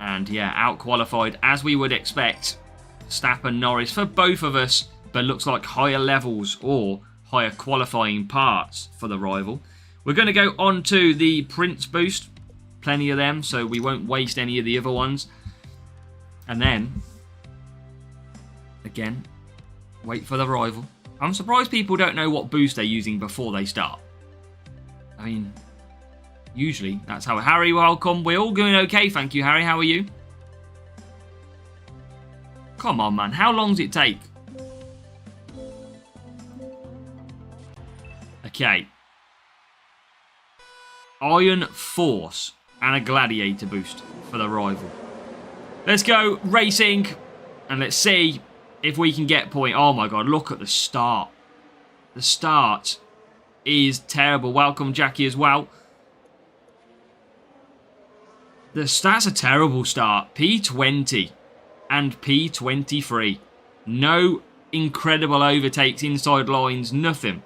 [SPEAKER 2] And yeah, out-qualified as we would expect. Verstappen, Norris for both of us. But looks like higher levels or higher qualifying parts for the rival. We're going to go on to the Prince boost. Plenty of them, so we won't waste any of the other ones. And then, again, wait for the rival. I'm surprised people don't know what boost they're using before they start. I mean, usually that's how... Harry, welcome. We're all going okay, thank you, Harry. How are you? Come on, man. How long does it take? Okay. Iron Force and a Gladiator boost for the rival. Let's go racing and let's see if we can get point. Oh my god, look at the start. The start is terrible. Welcome, Jackie, as well. That's a terrible start. P20 and P23. No incredible overtakes, inside lines, nothing.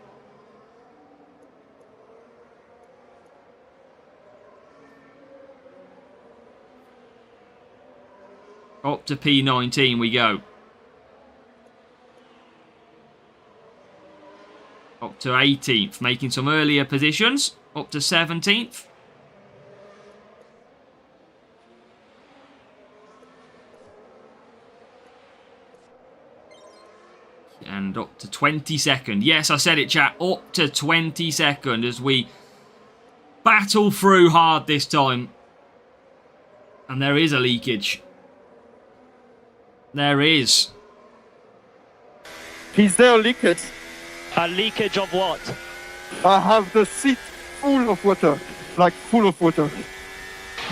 [SPEAKER 2] Up to P19 we go. Up to 18th, making some earlier positions. Up to 17th. And up to 22nd. Yes, I said it, chat. Up to 22nd as we battle through hard this time. And there is a leakage. There is.
[SPEAKER 3] Is there a leakage?
[SPEAKER 4] A leakage of what?
[SPEAKER 3] I have the seat full of water. Like full of water.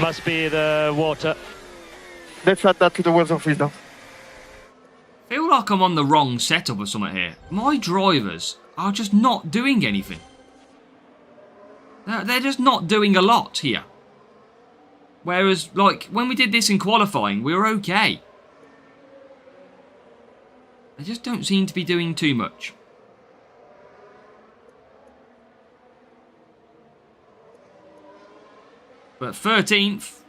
[SPEAKER 4] Must be the water.
[SPEAKER 3] Let's add that to the weather freezer.
[SPEAKER 2] I feel like I'm on the wrong setup or something here. My drivers are just not doing anything. They're just not doing a lot here. Whereas, like, when we did this in qualifying, we were okay. They just don't seem to be doing too much. But 13th.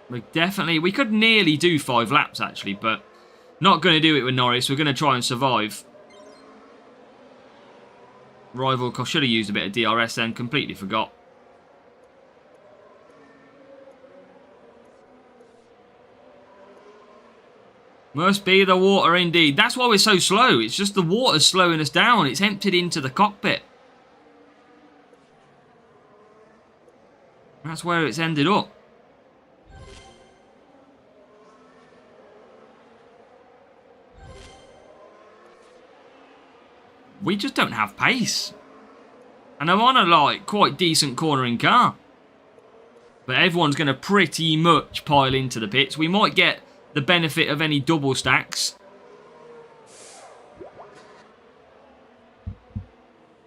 [SPEAKER 2] We could nearly do 5 laps actually, but not going to do it with Norris. We're going to try and survive. Rival, I should have used a bit of DRS then, completely forgot. Must be the water indeed. That's why we're so slow. It's just the water's slowing us down. It's emptied into the cockpit. That's where it's ended up. We just don't have pace. And I'm on a, like, quite decent cornering car. But everyone's going to pretty much pile into the pits. We might get the benefit of any double stacks.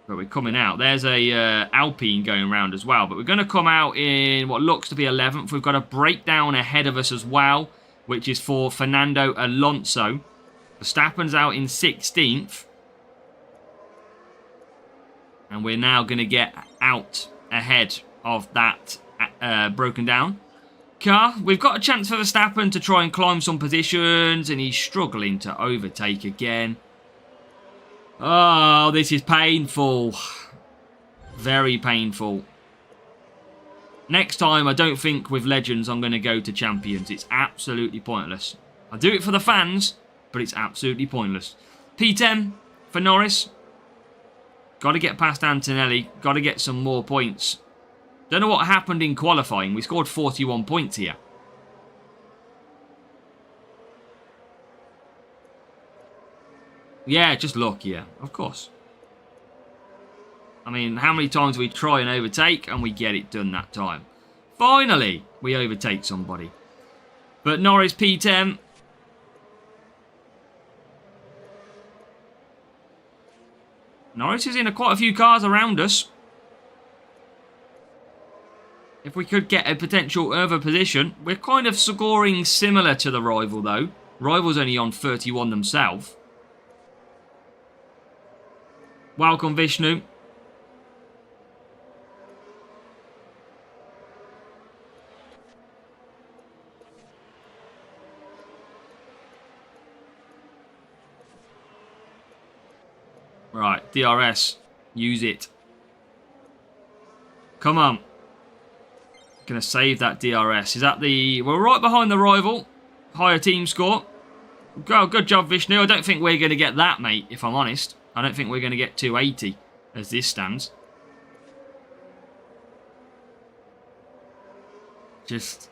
[SPEAKER 2] But we're coming out. There's a Alpine going around as well. But we're going to come out in what looks to be 11th. We've got a breakdown ahead of us as well. which is for Fernando Alonso. Verstappen's out in 16th. And we're now going to get out ahead of that broken down car. We've got a chance for Verstappen to try and climb some positions, and he's struggling to overtake again. Oh, this is painful. Very painful. Next time, I don't think with Legends I'm going to go to Champions. It's absolutely pointless. I do it for the fans, but it's absolutely pointless. P10 for Norris. Got to get past Antonelli. Got to get some more points. Don't know what happened in qualifying. We scored 41 points here. Yeah, just luck, yeah. Of course. I mean, how many times we try and overtake and we get it done that time? Finally, we overtake somebody. But Norris P10. Norris is in quite a few cars around us. If we could get a potential other position. We're kind of scoring similar to the rival, though. Rival's only on 31 themselves. Welcome, Vishnu. Right, DRS. Use it. Come on. Gonna save that DRS. Is that the... We're right behind the rival. Higher team score. Good job, Vishnu. I don't think we're going to get that, mate, if I'm honest. I don't think we're going to get 280 as this stands.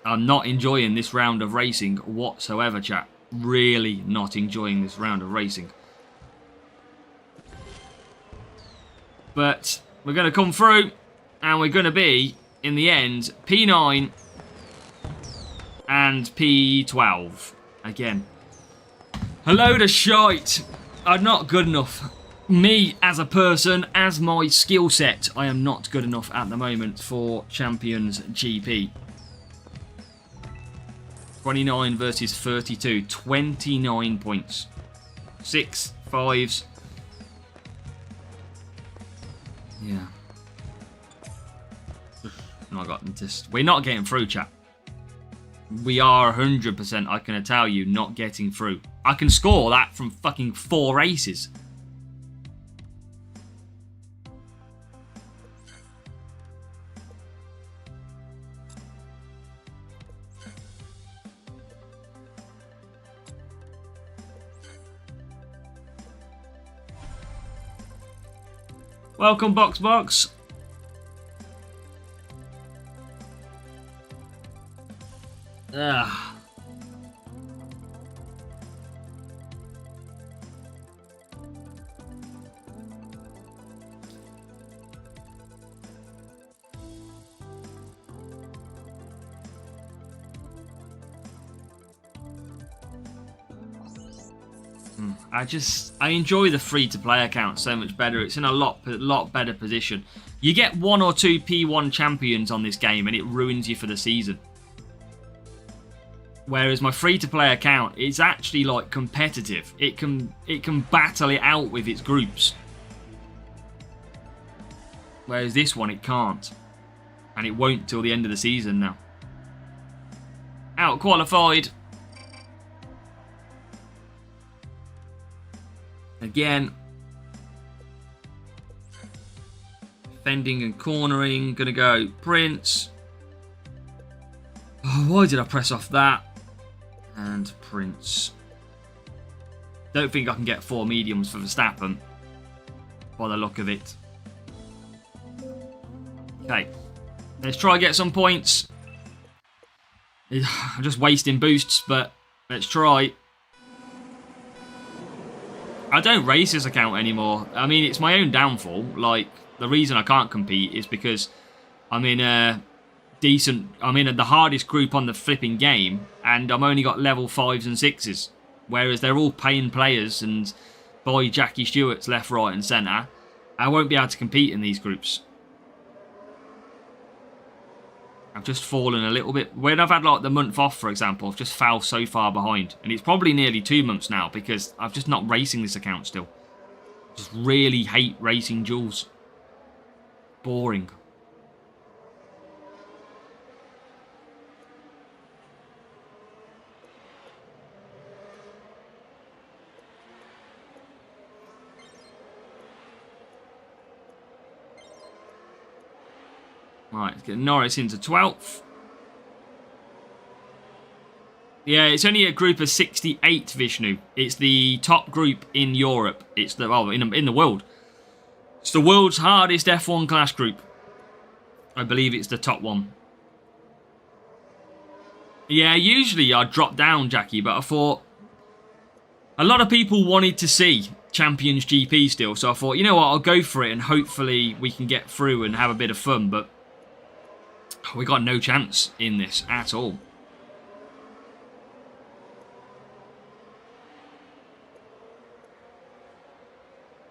[SPEAKER 2] I'm not enjoying this round of racing whatsoever, chat. Really not enjoying this round of racing. But we're going to come through, and we're going to be, in the end, P9 and P12 again. A load of shite. I'm not good enough. Me, as a person, as my skill set, I am not good enough at the moment for Champions GP. 29 versus 32. 29 points. 6 5s. Yeah. No, I got this. We're not getting through, chat. We are 100%, I can tell you, not getting through. I can score that from fucking 4 races. Welcome, Box. Ugh. I enjoy the free-to-play account so much better. It's in a lot better position. You get 1 or 2 P1 champions on this game and it ruins you for the season. Whereas my free-to-play account is actually like competitive. It can battle it out with its groups. Whereas this one it can't. And it won't till the end of the season now. Out qualified. Again. Fending and cornering. Gonna go Prince. Oh, why did I press off that? And Prince. Don't think I can get 4 mediums for Verstappen. By the look of it. Okay. Let's try and get some points. I'm just wasting boosts, but let's try. I don't race this account anymore. I mean, it's my own downfall. Like, the reason I can't compete is because I'm in a I'm in the hardest group on the flipping game, and I'm only got level 5s and 6s. Whereas they're all paying players and boy Jackie Stewart's left, right and centre. I won't be able to compete in these groups. I've just fallen a little bit. When I've had like the month off, for example, I've just fell so far behind. And it's probably nearly 2 months now because I've just not racing this account still. Just really hate racing duels. Boring. Right, let's get Norris into 12th. Yeah, it's only a group of 68, Vishnu. It's the top group in Europe. It's the in the world. It's the world's hardest F1 class group. I believe it's the top one. Yeah, usually I'd drop down, Jackie, but I thought a lot of people wanted to see Champions GP still, so I thought, you know what, I'll go for it and hopefully we can get through and have a bit of fun, but we got no chance in this at all.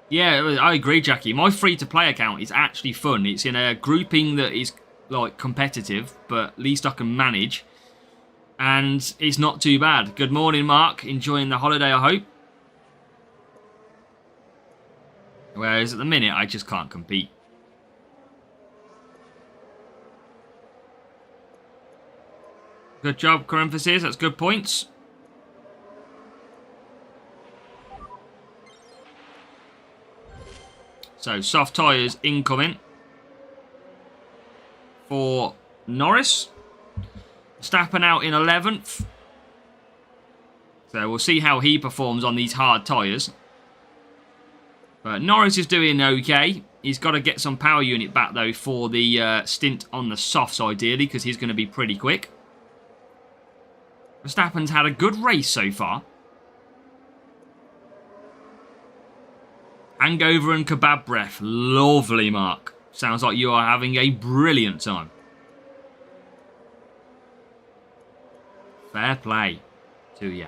[SPEAKER 2] Yeah, I agree, Jackie. My free-to-play account is actually fun. It's in a grouping that is like competitive, but at least I can manage. And it's not too bad. Good morning, Mark. Enjoying the holiday, I hope. Whereas at the minute, I just can't compete. Good job, Corymphasis. That's good points. So, soft tyres incoming for Norris. Verstappen out in 11th. So, we'll see how he performs on these hard tyres. But Norris is doing okay. He's got to get some power unit back, though, for the stint on the softs, ideally, because he's going to be pretty quick. Verstappen's had a good race so far. Hangover and kebab breath. Lovely, Mark. Sounds like you are having a brilliant time. Fair play to you.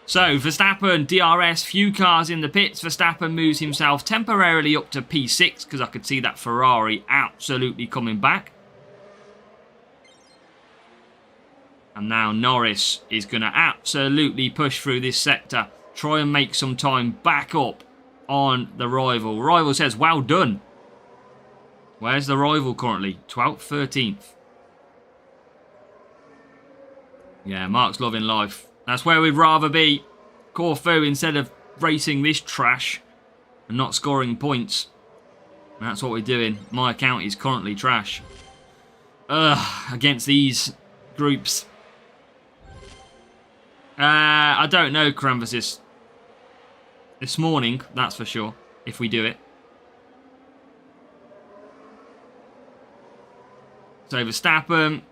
[SPEAKER 2] So, Verstappen, DRS, few cars in the pits. Verstappen moves himself temporarily up to P6 because I could see that Ferrari absolutely coming back. And now Norris is going to absolutely push through this sector. Try and make some time back up on the rival. Rival says, well done. Where's the rival currently? 12th, 13th. Yeah, Mark's loving life. That's where we'd rather be. Corfu instead of racing this trash and not scoring points. And that's what we're doing. My account is currently trash. Against these groups. I don't know, Cranvasis. This morning, that's for sure, if we do it. So Verstappen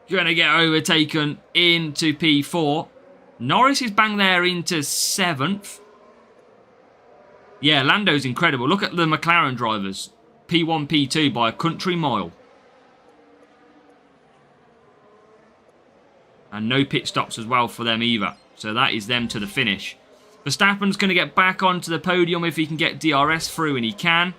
[SPEAKER 2] going to get overtaken into P4. Norris is bang there into 7th. Yeah, Lando's incredible. Look at the McLaren drivers. P1, P2 by a country mile. And no pit stops as well for them either. So that is them to the finish. Verstappen's going to get back onto the podium if he can get DRS through, and he can.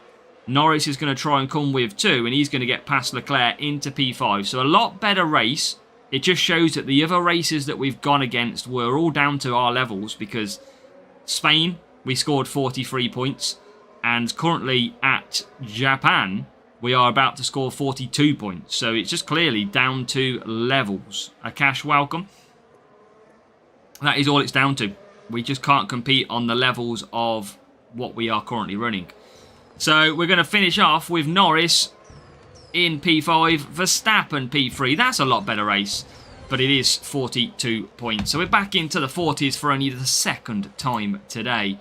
[SPEAKER 2] Norris is going to try and come with 2, and he's going to get past Leclerc into P5. So a lot better race. It just shows that the other races that we've gone against were all down to our levels, because Spain, we scored 43 points. And currently at Japan, we are about to score 42 points. So it's just clearly down to levels. Akash, welcome. That is all it's down to. We just can't compete on the levels of what we are currently running. So we're going to finish off with Norris in P5, Verstappen P3. That's a lot better race, but it is 42 points. So we're back into the 40s for only the second time today.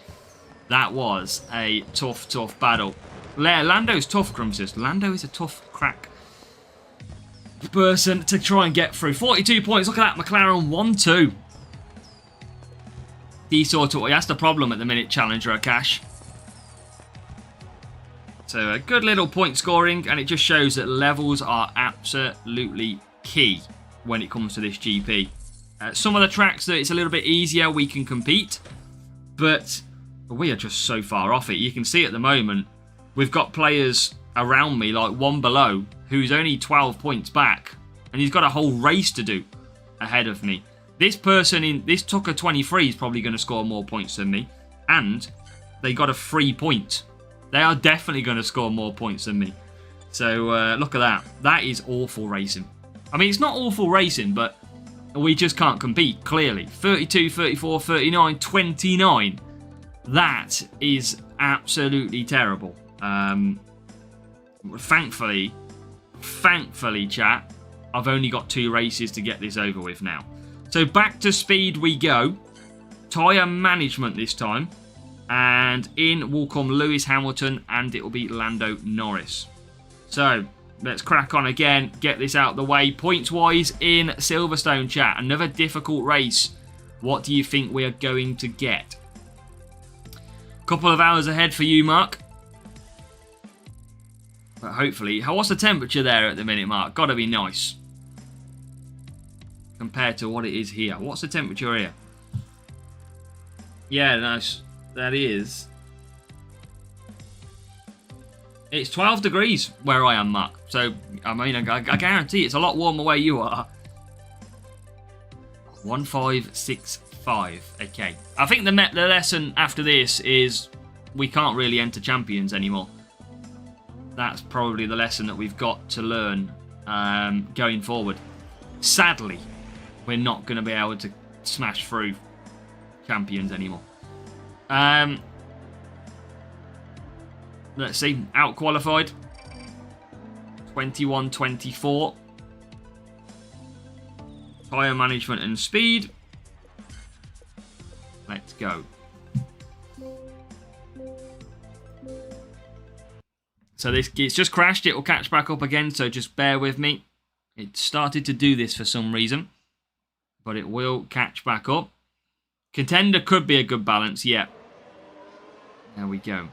[SPEAKER 2] That was a tough, tough battle. Lando's tough, Crumsis. Lando is a tough crack person to try and get through. 42 points. Look at that. McLaren 1-2. That's the problem at the minute, Challenger Akash. So a good little point scoring, and it just shows that levels are absolutely key when it comes to this GP. Some of the tracks that it's a little bit easier, we can compete, but we are just so far off it. You can see at the moment, we've got players around me, like one below, who's only 12 points back, and he's got a whole race to do ahead of me. This person in this Tucker 23 is probably going to score more points than me, and they got a free point. They are definitely going to score more points than me. So look at that. That is awful racing. I mean, it's not awful racing, but we just can't compete, clearly. 32, 34, 39, 29. That is absolutely terrible. Thankfully, chat, I've only got 2 races to get this over with now. So back to speed we go. Tyre management this time. And in will come Lewis Hamilton, and it will be Lando Norris. So let's crack on again, get this out of the way. Points-wise in Silverstone, chat. Another difficult race. What do you think we are going to get? Couple of hours ahead for you, Mark. But hopefully... What's the temperature there at the minute, Mark? Gotta be nice. Compared to what it is here. What's the temperature here? Yeah, nice. That is... It's 12 degrees where I am, Mark. So, I mean, I guarantee it's a lot warmer where you are. 1565. Okay. I think the lesson after this is we can't really enter champions anymore. That's probably the lesson that we've got to learn going forward. Sadly, we're not going to be able to smash through champions anymore. Let's see. Out qualified. 21-24. Tyre management and speed. Let's go. So it's just crashed. It will catch back up again, so just bear with me. It started to do this for some reason, but it will catch back up. Contender could be a good balance, yeah. There we go.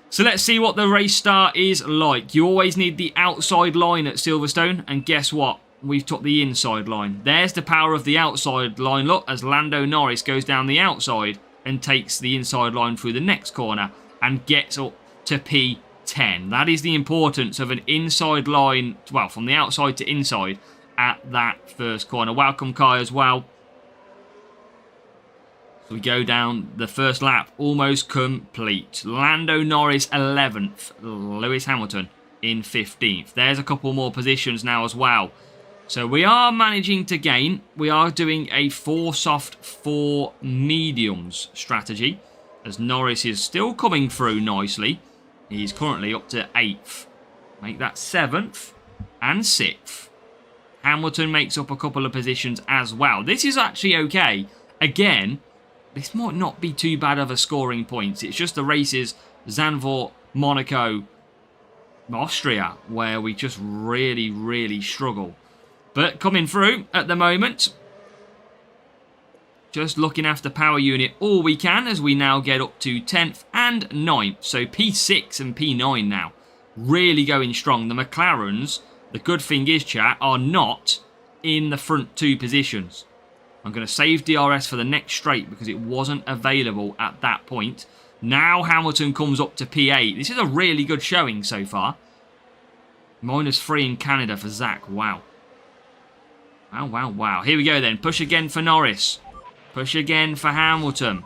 [SPEAKER 2] So let's see what the race start is like. You always need the outside line at Silverstone, and guess what? We've took the inside line. There's the power of the outside line, look, as Lando Norris goes down the outside and takes the inside line through the next corner and gets up to P10. That is the importance of an inside line, well, from the outside to inside at that first corner. Welcome, Kai, as well. So we go down the first lap, almost complete. Lando Norris 11th, Lewis Hamilton in 15th. There's a couple more positions now as well. So we are managing to gain. We are doing a 4 soft, 4 mediums strategy, as Norris is still coming through nicely. He's currently up to 8th. Make that 7th and 6th. Hamilton makes up a couple of positions as well. This is actually okay. Again, this might not be too bad of a scoring points. It's just the races, Zandvoort, Monaco, Austria, where we just really, really struggle. But coming through at the moment. Just looking after power unit all we can, as we now get up to 10th and 9th. So P6 and P9 now. Really going strong. The McLarens, the good thing is, chat, are not in the front 2 positions. I'm going to save DRS for the next straight because it wasn't available at that point. Now Hamilton comes up to P8. This is a really good showing so far. -3 in Canada for Zach. Wow. Wow, wow, wow. Here we go then. Push again for Norris. Push again for Hamilton.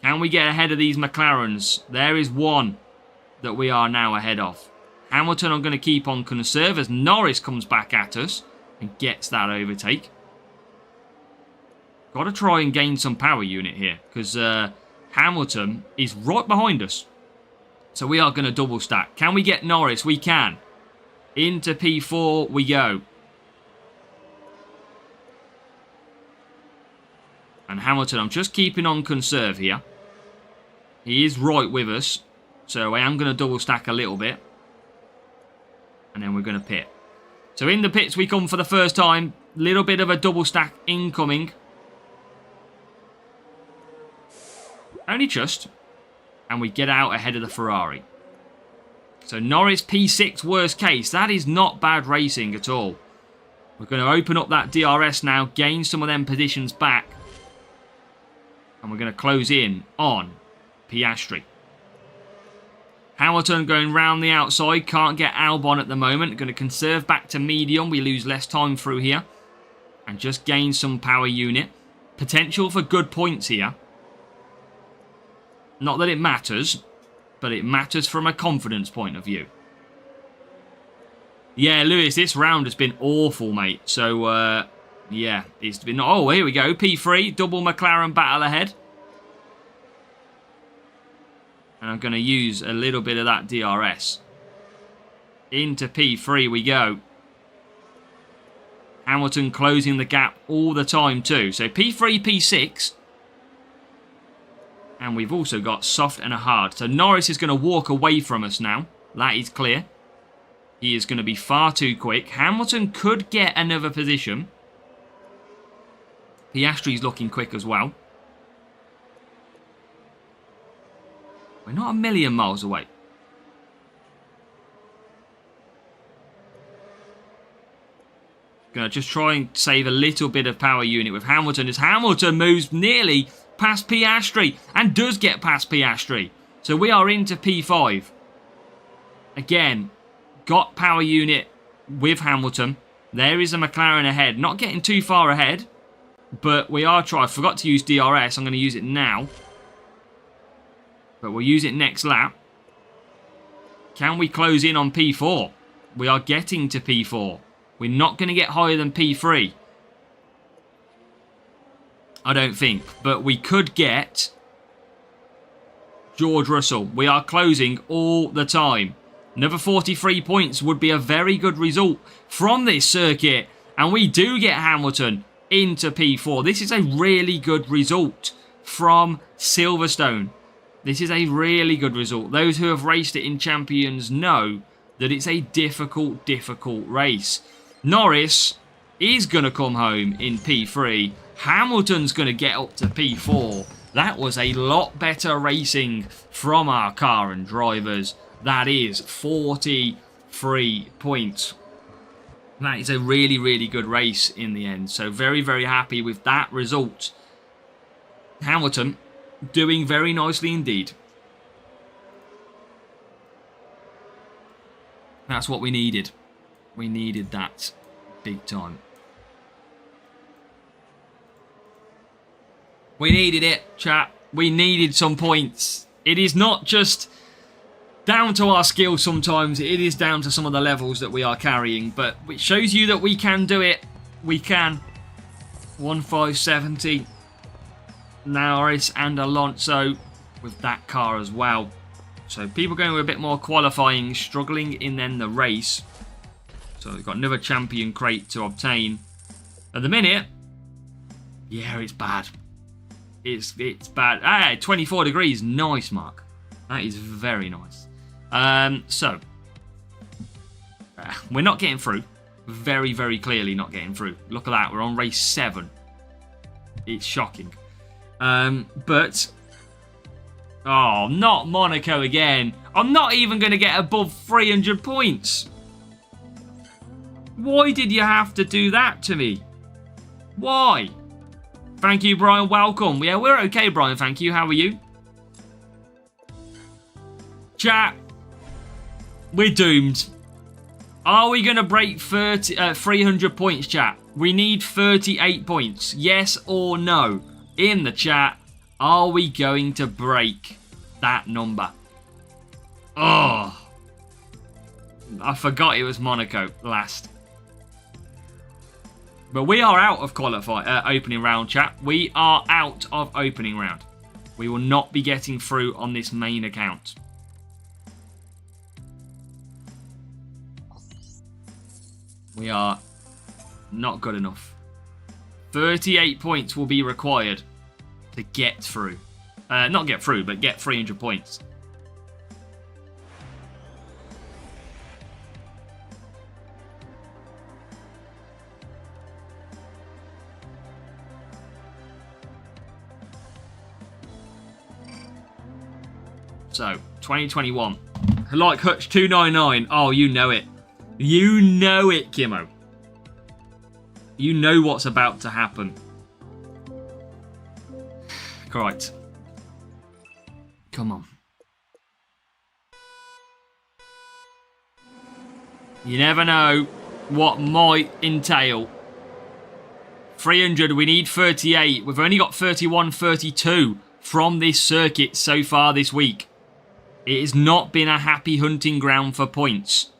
[SPEAKER 2] Can we get ahead of these McLarens? There is one that we are now ahead of. Hamilton, I'm going to keep on conserve as Norris comes back at us and gets that overtake. Got to try and gain some power unit here because Hamilton is right behind us. So we are going to double stack. Can we get Norris? We can. Into P4 we go. And Hamilton, I'm just keeping on conserve here. He is right with us. So I am going to double stack a little bit. And then we're going to pit. So in the pits we come for the first time. Little bit of a double stack incoming. Only just. And we get out ahead of the Ferrari. So Norris P6 worst case. That is not bad racing at all. We're going to open up that DRS now. Gain some of them positions back. And we're going to close in on Piastri. Hamilton going round the outside. Can't get Albon at the moment. Going to conserve back to medium. We lose less time through here. And just gain some power unit. Potential for good points here. Not that it matters, but it matters from a confidence point of view. Yeah, Lewis, this round has been awful, mate. So, yeah, it's been... Oh, here we go. P3, double McLaren battle ahead. And I'm going to use a little bit of that DRS. Into P3 we go. Hamilton closing the gap all the time too. So P3, P6. And we've also got soft and a hard. So Norris is going to walk away from us now. That is clear. He is going to be far too quick. Hamilton could get another position. Piastri's looking quick as well. We're not a million miles away. Going to just try and save a little bit of power unit with Hamilton as Hamilton moves nearly past Piastri and does get past Piastri. So we are into P5. Again, got power unit with Hamilton. There is a McLaren ahead. Not getting too far ahead, but we are trying. I forgot to use DRS. I'm going to use it now. But we'll use it next lap. Can we close in on P4? We are getting to P4. We're not going to get higher than P3. I don't think. But we could get George Russell. We are closing all the time. Another 43 points would be a very good result from this circuit. And we do get Hamilton into P4. This is a really good result from Silverstone. This is a really good result. Those who have raced it in Champions know that it's a difficult race. Norris is going to come home in P3. Hamilton's going to get up to P4. That was a lot better racing from our car and drivers. That is 43 points. That is a really, really good race in the end. So very, very happy with that result. Hamilton doing very nicely indeed. That's what we needed. We needed that big time. We needed it, chat. We needed some points. It is not just down to our skill sometimes. It is down to some of the levels that we are carrying. But it shows you that we can do it. We can. 1.570. Norris and Alonso with that car as well. So people going with a bit more qualifying, struggling in then the race. So we've got another champion crate to obtain. At the minute, yeah, it's bad. It's bad. Ah, 24 degrees. Nice, Mark. That is very nice. So, we're not getting through. Very, very clearly not getting through. Look at that. We're on race 7. It's shocking. But, oh, not Monaco again. I'm not even going to get above 300 points. Why did you have to do that to me? Why? Thank you, Brian. Welcome. Yeah, we're okay, Brian. Thank you. How are you? Chat. We're doomed. Are we going to break 300 points, chat? We need 38 points. Yes or no? In the chat, are we going to break that number? Oh. I forgot it was Monaco last. But we are out of opening round, chat. We are out of opening round. We will not be getting through on this main account. We are not good enough. 38 points will be required to get through. Not get through, but get 300 points. So, 2021. Like Hutch 299. Oh, you know it. You know it, Kimmo. You know what's about to happen. Right. Come on. You never know what might entail. 300, we need 38. We've only got 31, 32 from this circuit so far this week. It has not been a happy hunting ground for points.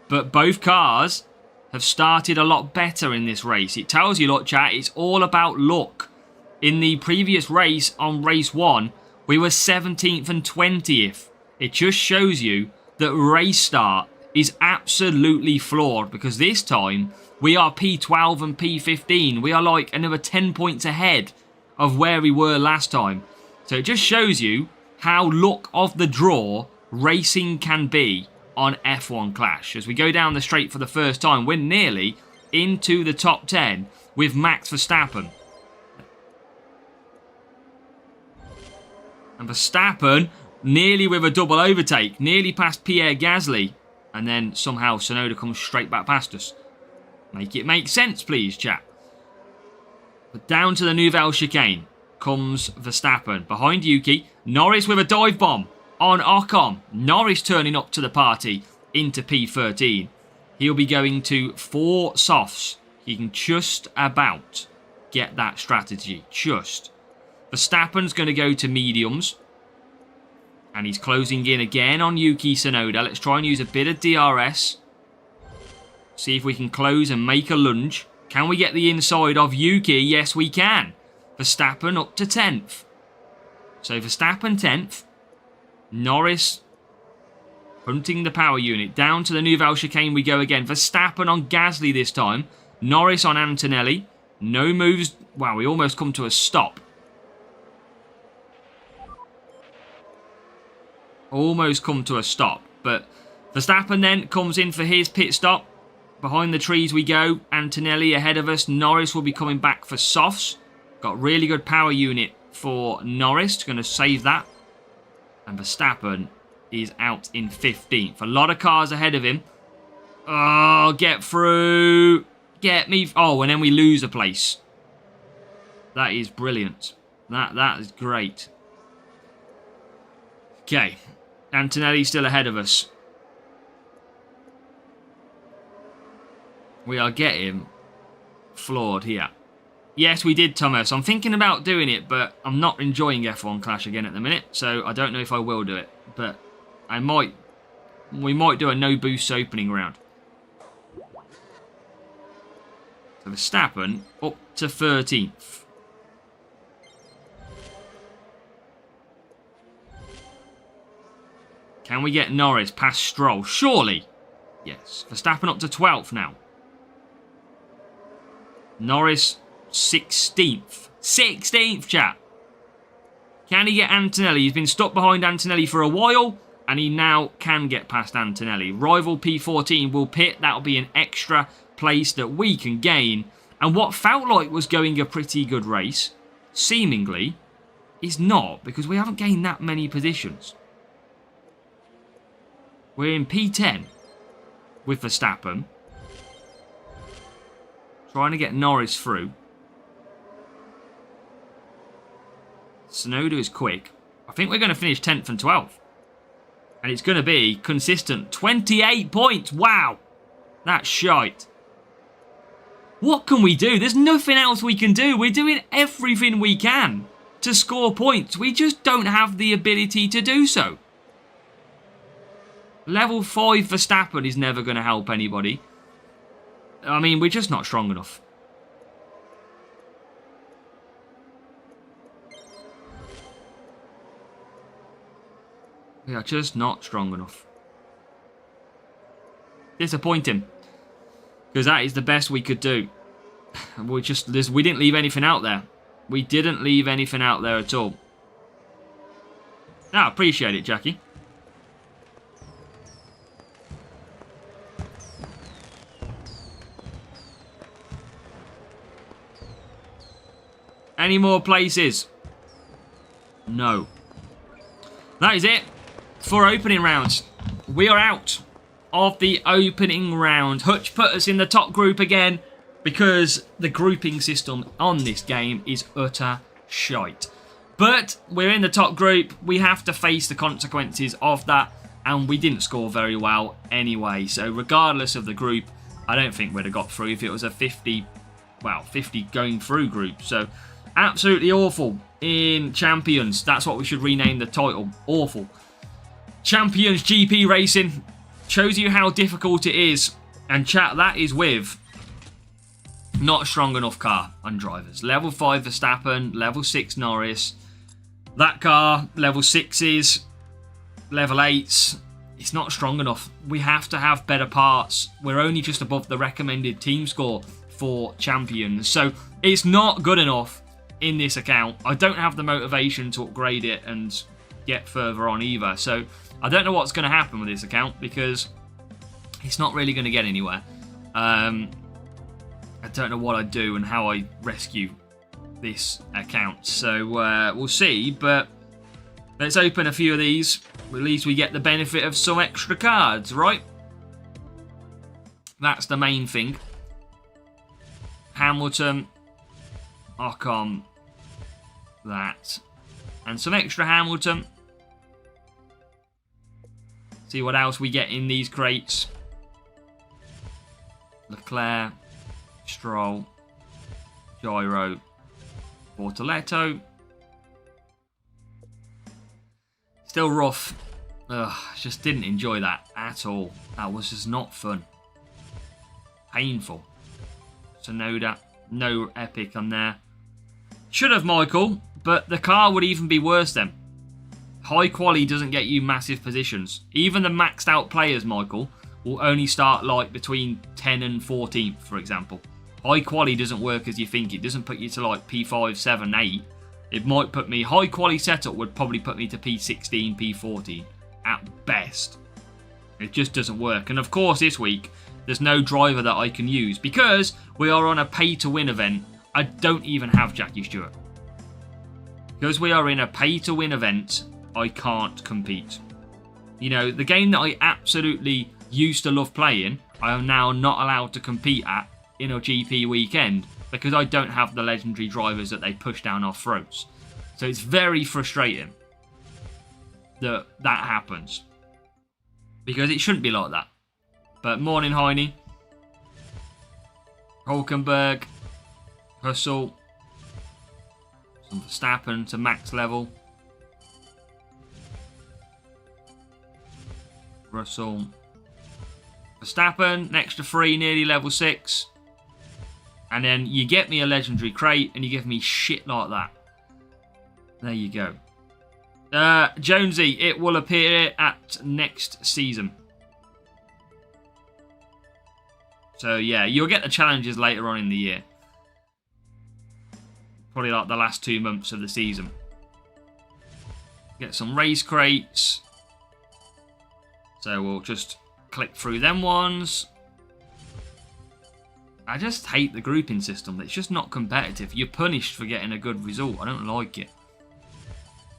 [SPEAKER 2] But both cars have started a lot better in this race. It tells you, look, chat, it's all about luck. In the previous race, on race 1, we were 17th and 20th. It just shows you that race start is absolutely flawed, because this time we are P12 and P15. We are like another 10 points ahead of where we were last time. So it just shows you how luck of the draw racing can be on F1 Clash. As we go down the straight for the first time, we're nearly into the top 10 with Max Verstappen. And Verstappen nearly with a double overtake, nearly past Pierre Gasly. And then somehow Tsunoda comes straight back past us. Make it make sense, please, chat. But down to the Nouvelle chicane comes Verstappen. Behind Yuki, Norris with a dive bomb on Ocon. Norris turning up to the party into P13. He'll be going to 4 softs. He can just about get that strategy. Just. Verstappen's going to go to mediums. And he's closing in again on Yuki Tsunoda. Let's try and use a bit of DRS. See if we can close and make a lunge. Can we get the inside of Yuki? Yes, we can. Verstappen up to 10th. So Verstappen 10th. Norris hunting the power unit. Down to the Nouvelle chicane we go again. Verstappen on Gasly this time. Norris on Antonelli. No moves. Wow, we almost come to a stop. Almost come to a stop. But Verstappen then comes in for his pit stop. Behind the trees we go. Antonelli ahead of us. Norris will be coming back for softs. Got really good power unit for Norris. Going to save that. And Verstappen is out in 15th. A lot of cars ahead of him. Oh, get through. Get me. Oh, and then we lose a place. That is brilliant. That is great. Okay. Antonelli's still ahead of us. We are getting flawed here. Yes, we did, Thomas. I'm thinking about doing it, but I'm not enjoying F1 Clash again at the minute, so I don't know if I will do it. But I might. We might do a no boost opening round. So Verstappen up to 13th. Can we get Norris past Stroll? Surely. Yes. Verstappen up to 12th now. Norris 16th. 16th, chat. Can he get Antonelli? He's been stuck behind Antonelli for a while, and he now can get past Antonelli. Rival P14 will pit. That'll be an extra place that we can gain. And what felt like was going a pretty good race, seemingly, is not, because we haven't gained that many positions. We're in P10 with Verstappen. Trying to get Norris through. Tsunoda is quick. I think we're going to finish 10th and 12th. And it's going to be consistent. 28 points. Wow. That's shite. What can we do? There's nothing else we can do. We're doing everything we can to score points. We just don't have the ability to do so. Level 5 Verstappen is never going to help anybody. I mean, we're just not strong enough. We are just not strong enough. Disappointing. Because that is the best we could do. We didn't leave anything out there. We didn't leave anything out there at all. I appreciate it, Jackie. Any more places? No. That is it for opening rounds. We are out of the opening round. Hutch put us in the top group again because the grouping system on this game is utter shite. But we're in the top group. We have to face the consequences of that. and we didn't score very well anyway. So regardless of the group, I don't think we'd have got through if it was a 50 going through group. So absolutely awful in Champions. That's what we should rename the title. Awful. Champions GP Racing shows you how difficult it is. And chat, that is with not a strong enough car and drivers. Level 5 Verstappen, level 6 Norris. That car, level 6s, level 8s. It's not strong enough. We have to have better parts. We're only just above the recommended team score for Champions. So it's not good enough in this account. I don't have the motivation to upgrade it and get further on either. So I don't know what's going to happen with this account because it's not really going to get anywhere. I don't know what I do and how I rescue this account. So we'll see. But let's open a few of these. At least we get the benefit of some extra cards, right? That's the main thing. Hamilton, Ocon, that, and some extra Hamilton. See what else we get in these crates. Leclerc, Stroll, Gyro, Bortoletto. Still rough. Ugh, just didn't enjoy that at all. That was just not fun. Painful. Sonoda, no epic on there. Should have Michael, but the car would even be worse then. High quality doesn't get you massive positions. Even the maxed out players, Michael, will only start like between 10 and 14th, for example. High quality doesn't work as you think. It doesn't put you to like P5, 7, 8. It might put me, high quality setup would probably put me to P16, P14 at best. It just doesn't work. And of course this week, there's no driver that I can use because we are on a pay to win event. I don't even have Jackie Stewart. Because we are in a pay to win event, I can't compete. You know, the game that I absolutely used to love playing, I am now not allowed to compete at in a GP weekend because I don't have the legendary drivers that they push down our throats. So it's very frustrating that that happens. Because it shouldn't be like that. But morning, Heine. Hulkenberg. Russell. Some Verstappen to max level. Russell. Verstappen, next to 3, nearly level 6. And then you get me a legendary crate and you give me shit like that. There you go. Jonesy, it will appear at next season. So yeah, you'll get the challenges later on in the year. Probably like the last 2 months of the season. Get some race crates. So we'll just click through them ones. I just hate the grouping system. It's just not competitive. You're punished for getting a good result. I don't like it.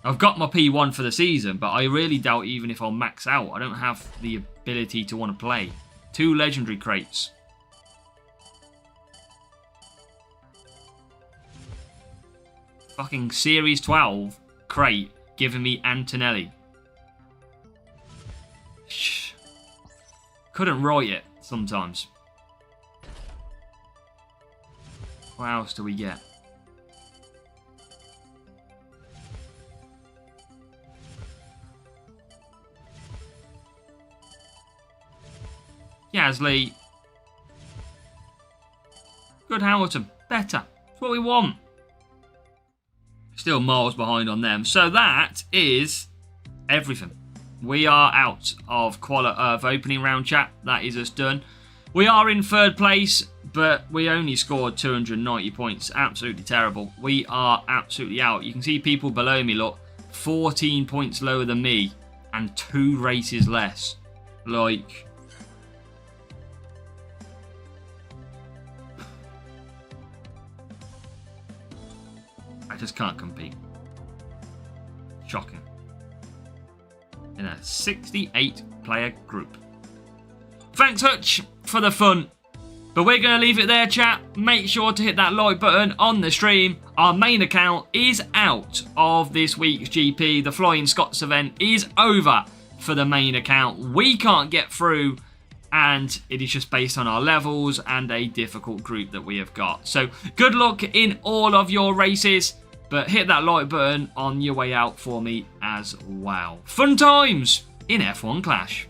[SPEAKER 2] I've got my P1 for the season, but I really doubt even if I'll max out. I don't have the ability to want to play. 2 legendary crates. Fucking Series 12 crate giving me Antonelli. Shh. Couldn't write it sometimes. What else do we get? Gasly. Good Hamilton. Better. That's what we want. Still miles behind on them. So that is everything. We are out of opening round chat. That is us done. We are in 3rd place, but we only scored 290 points. Absolutely terrible. We are absolutely out. You can see people below me, look, 14 points lower than me and 2 races less. Like, I just can't compete. Shocking. In a 68 player group. Thanks Hutch for the fun. But we're going to leave it there, chat. Make sure to hit that like button on the stream. Our main account is out of this week's GP. The Flying Scots event is over. for the main account. We can't get through, and it is just based on our levels and a difficult group that we have got. So good luck in all of your races, but hit that like button on your way out for me as well. Fun times in F1 Clash.